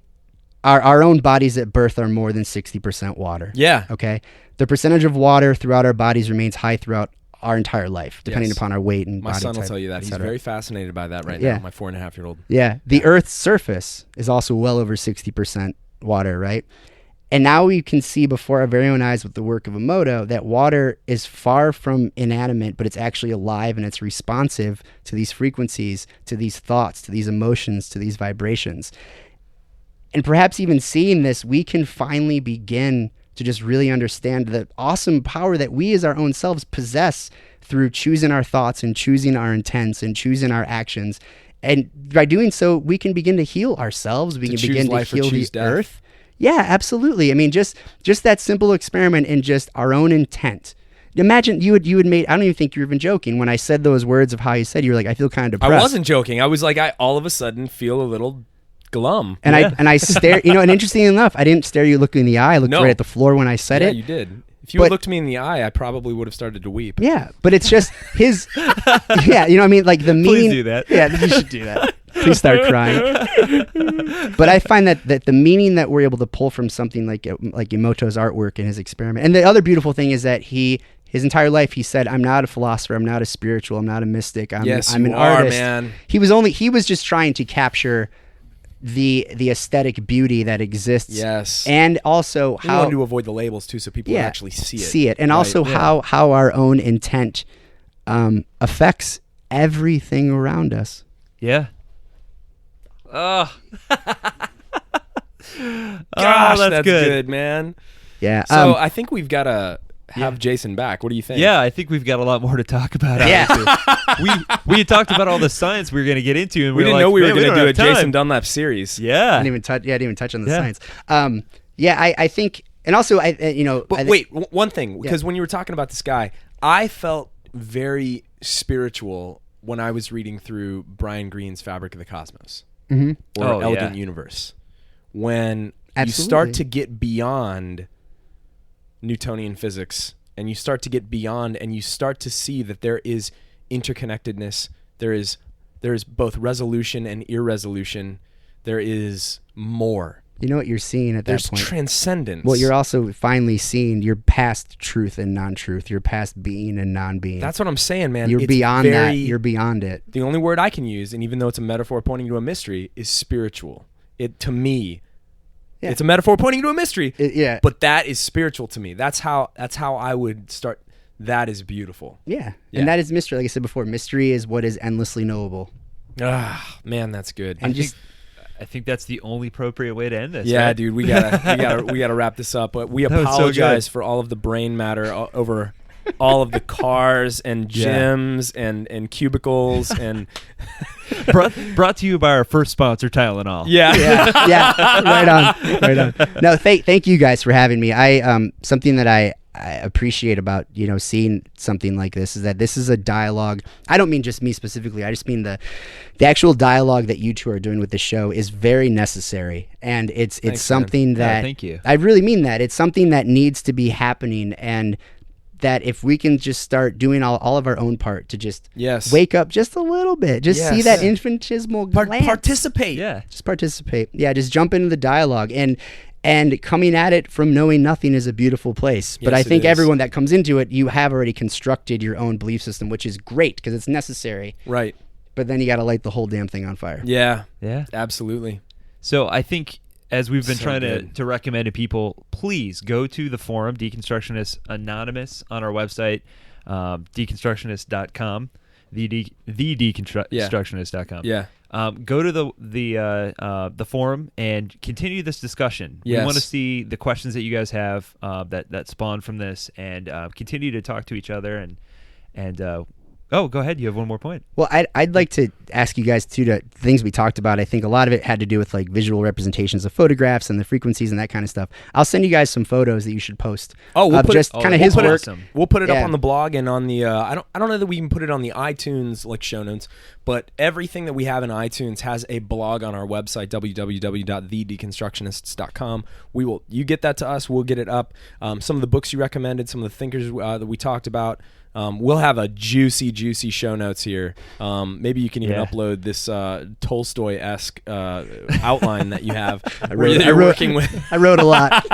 our own bodies at birth are more than 60% water. Yeah. Okay. The percentage of water throughout our bodies remains high throughout our entire life, depending upon our weight and my body son type, will tell you that. He's very fascinated by that right now. My 4.5-year-old. Yeah. The Earth's surface is also well over 60% water, right? And now we can see before our very own eyes with the work of Emoto that water is far from inanimate, but it's actually alive and it's responsive to these frequencies, to these thoughts, to these emotions, to these vibrations. And perhaps even seeing this, we can finally begin to just really understand the awesome power that we as our own selves possess through choosing our thoughts and choosing our intents and choosing our actions. And by doing so, we can begin to heal ourselves. We can begin to heal the earth. Yeah, absolutely. I mean, just that simple experiment and just our own intent. Imagine you had made, I don't even think you were even joking. When I said those words of how you said, you were like, I feel kind of depressed. I wasn't joking. I was like, I all of a sudden feel a little glum. And I stare, and interestingly enough, I didn't stare you looking in the eye. I looked right at the floor when I said it. Yeah, you did. If you had looked me in the eye, I probably would have started to weep. Yeah, but it's just his, yeah, you know what I mean? Like the meaning. Please do that. Yeah, you should do that. Please start crying. But I find that the meaning that we're able to pull from something like Emoto's artwork and his experiment. And the other beautiful thing is that his entire life he said, I'm not a philosopher, I'm not a spiritual, I'm not a mystic, I'm an artist. Man. He was just trying to capture the aesthetic beauty that exists. Yes. And also how we wanted to avoid the labels too, so people would actually see it. And also how our own intent affects everything around us. Yeah. Oh. Gosh, that's good, man. Yeah. So I think we've got to have Jason back. What do you think? Yeah, I think we've got a lot more to talk about. We had talked about all the science we were going to get into, and we didn't know we were going to do a Jason Dunlap series. Yeah. I didn't even touch on the science. I think, and also But wait, one thing, because when you were talking about this guy, I felt very spiritual when I was reading through Brian Greene's Fabric of the Cosmos or Elegant Universe. When you start to get beyond Newtonian physics and you start to get beyond and you start to see that there is interconnectedness, there is both resolution and irresolution, there is more. You know what you're seeing at that point? There's transcendence. Well, you're also finally seeing you're past truth and non-truth. You're past being and non-being. That's what I'm saying, man. You're beyond that. You're beyond it. The only word I can use, and even though it's a metaphor pointing to a mystery, is spiritual. It, to me, it's a metaphor pointing to a mystery. But that is spiritual to me. That's how I would start. That is beautiful. Yeah. And that is mystery. Like I said before, mystery is what is endlessly knowable. Ah, man, that's good. And I think that's the only appropriate way to end this. Yeah, right? dude, we gotta wrap this up. But we apologize for all of the brain matter over all of the cars and gyms and cubicles and brought to you by our first sponsor, Tylenol. Yeah. Right on. No, thank you guys for having me. Something that I appreciate about seeing something like this is that this is a dialogue. I don't mean just me specifically. I just mean the actual dialogue that you two are doing with the show is very necessary, and it's Thanks, something man. that thank you. I really mean that. It's something that needs to be happening, and that if we can just start doing all of our own part to just wake up just a little bit, just see that infinitesimal glance. Participate. Yeah. Just participate. Yeah, just jump into the dialogue. And coming at it from knowing nothing is a beautiful place. But I think everyone that comes into it, you have already constructed your own belief system, which is great because it's necessary. Right. But then you got to light the whole damn thing on fire. Yeah. Yeah. Absolutely. So I think as we've been So trying good. to recommend to people, please go to the forum, Deconstructionists Anonymous, on our website, deconstructionist.com, deconstructionist.com. Yeah. Go to the forum and continue this discussion. Yes. We want to see the questions that you guys have that spawn from this, and continue to talk to each other. And go ahead. You have one more point. Well, I'd like to ask you guys too, to things we talked about. I think a lot of it had to do with like visual representations of photographs and the frequencies and that kind of stuff. I'll send you guys some photos that you should post. We'll of put just kind of his we'll work. awesome. We'll put it up Yeah. on the blog and on the I don't know that we can put it on the iTunes like show notes, but everything that we have in iTunes has a blog on our website, www.thedeconstructionists.com. You get that to us, we'll get it up. Some of the books you recommended, some of the thinkers that we talked about. We'll have a juicy show notes here. Maybe you can even upload this Tolstoy-esque outline that you have. Working with. I wrote a lot.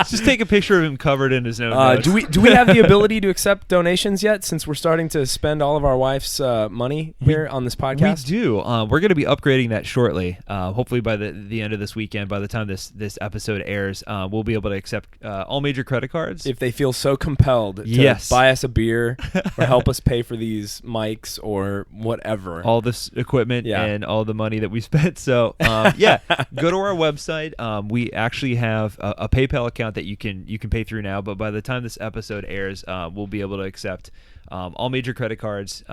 Just take a picture of him covered in his own notes. Do we have the ability to accept donations yet, since we're starting to spend all of our wife's money here on this podcast? We do. We're going to be upgrading that shortly. Hopefully by the end of this weekend, by the time this episode airs, we'll be able to accept all major credit cards. If they feel so compelled to buy us a beer or help us pay for these mics or whatever. All this equipment and all the money that we spent. So, go to our website. We actually have a PayPal account that you can pay through now, but by the time this episode airs, we'll be able to accept all major credit cards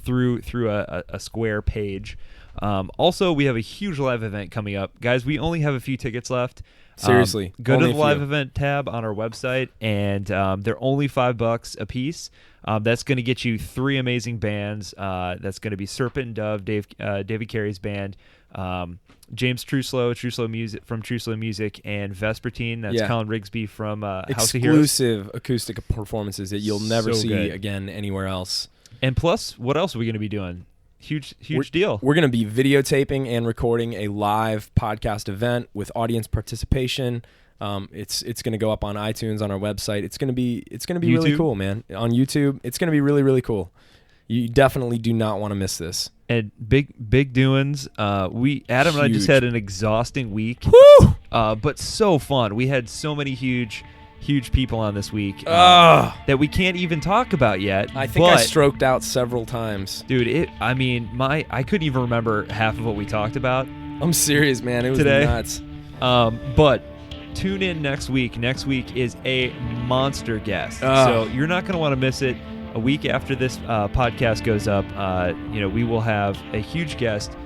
through a Square page. Also, we have a huge live event coming up. Guys, we only have a few tickets left. Seriously. Go to only the live event tab on our website, and they're only $5 a piece. That's going to get you 3 amazing bands. That's going to be Serpent and Dove, David Carey's band, James Truslow Music from Truslow Music, and Vespertine. That's Colin Rigsby from House of Heroes. Exclusive acoustic performances that you'll never see again anywhere else. And plus, what else are we going to be doing? Huge deal. We're going to be videotaping and recording a live podcast event with audience participation. It's going to go up on iTunes, on our website. It's going to be really cool, man. On YouTube, it's going to be really, really cool. You definitely do not want to miss this. And big doings. Adam and I just had an exhausting week. Woo! But so fun. We had so many huge people on this week that we can't even talk about yet. I think I stroked out several times. Dude, I couldn't even remember half of what we talked about. I'm serious, man. It was today. Nuts. But tune in next week. Next week is a monster guest. So you're not going to want to miss it. A week after this podcast goes up, we will have a huge guest.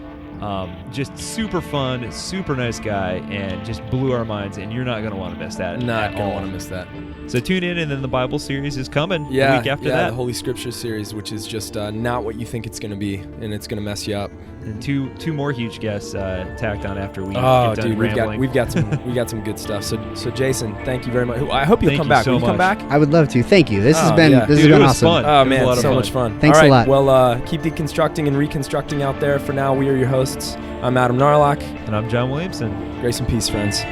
Just super fun, super nice guy, and just blew our minds, and you're not going to want to miss that. Not going to want to miss that. So tune in, and then the Bible series is coming a week after that. The Holy Scripture series, which is just not what you think it's going to be, and it's going to mess you up. And two more huge guests tacked on after we get done rambling. we've got some good stuff. So Jason, thank you very much. I hope you'll come back. Will you come back? I would love to. Thank you. This has been awesome. Fun. Oh man, so much fun. Thanks a lot. Well, keep deconstructing and reconstructing out there. For now, we are your hosts. I'm Adam Narlock. And I'm John Williamson. Grace and peace, friends.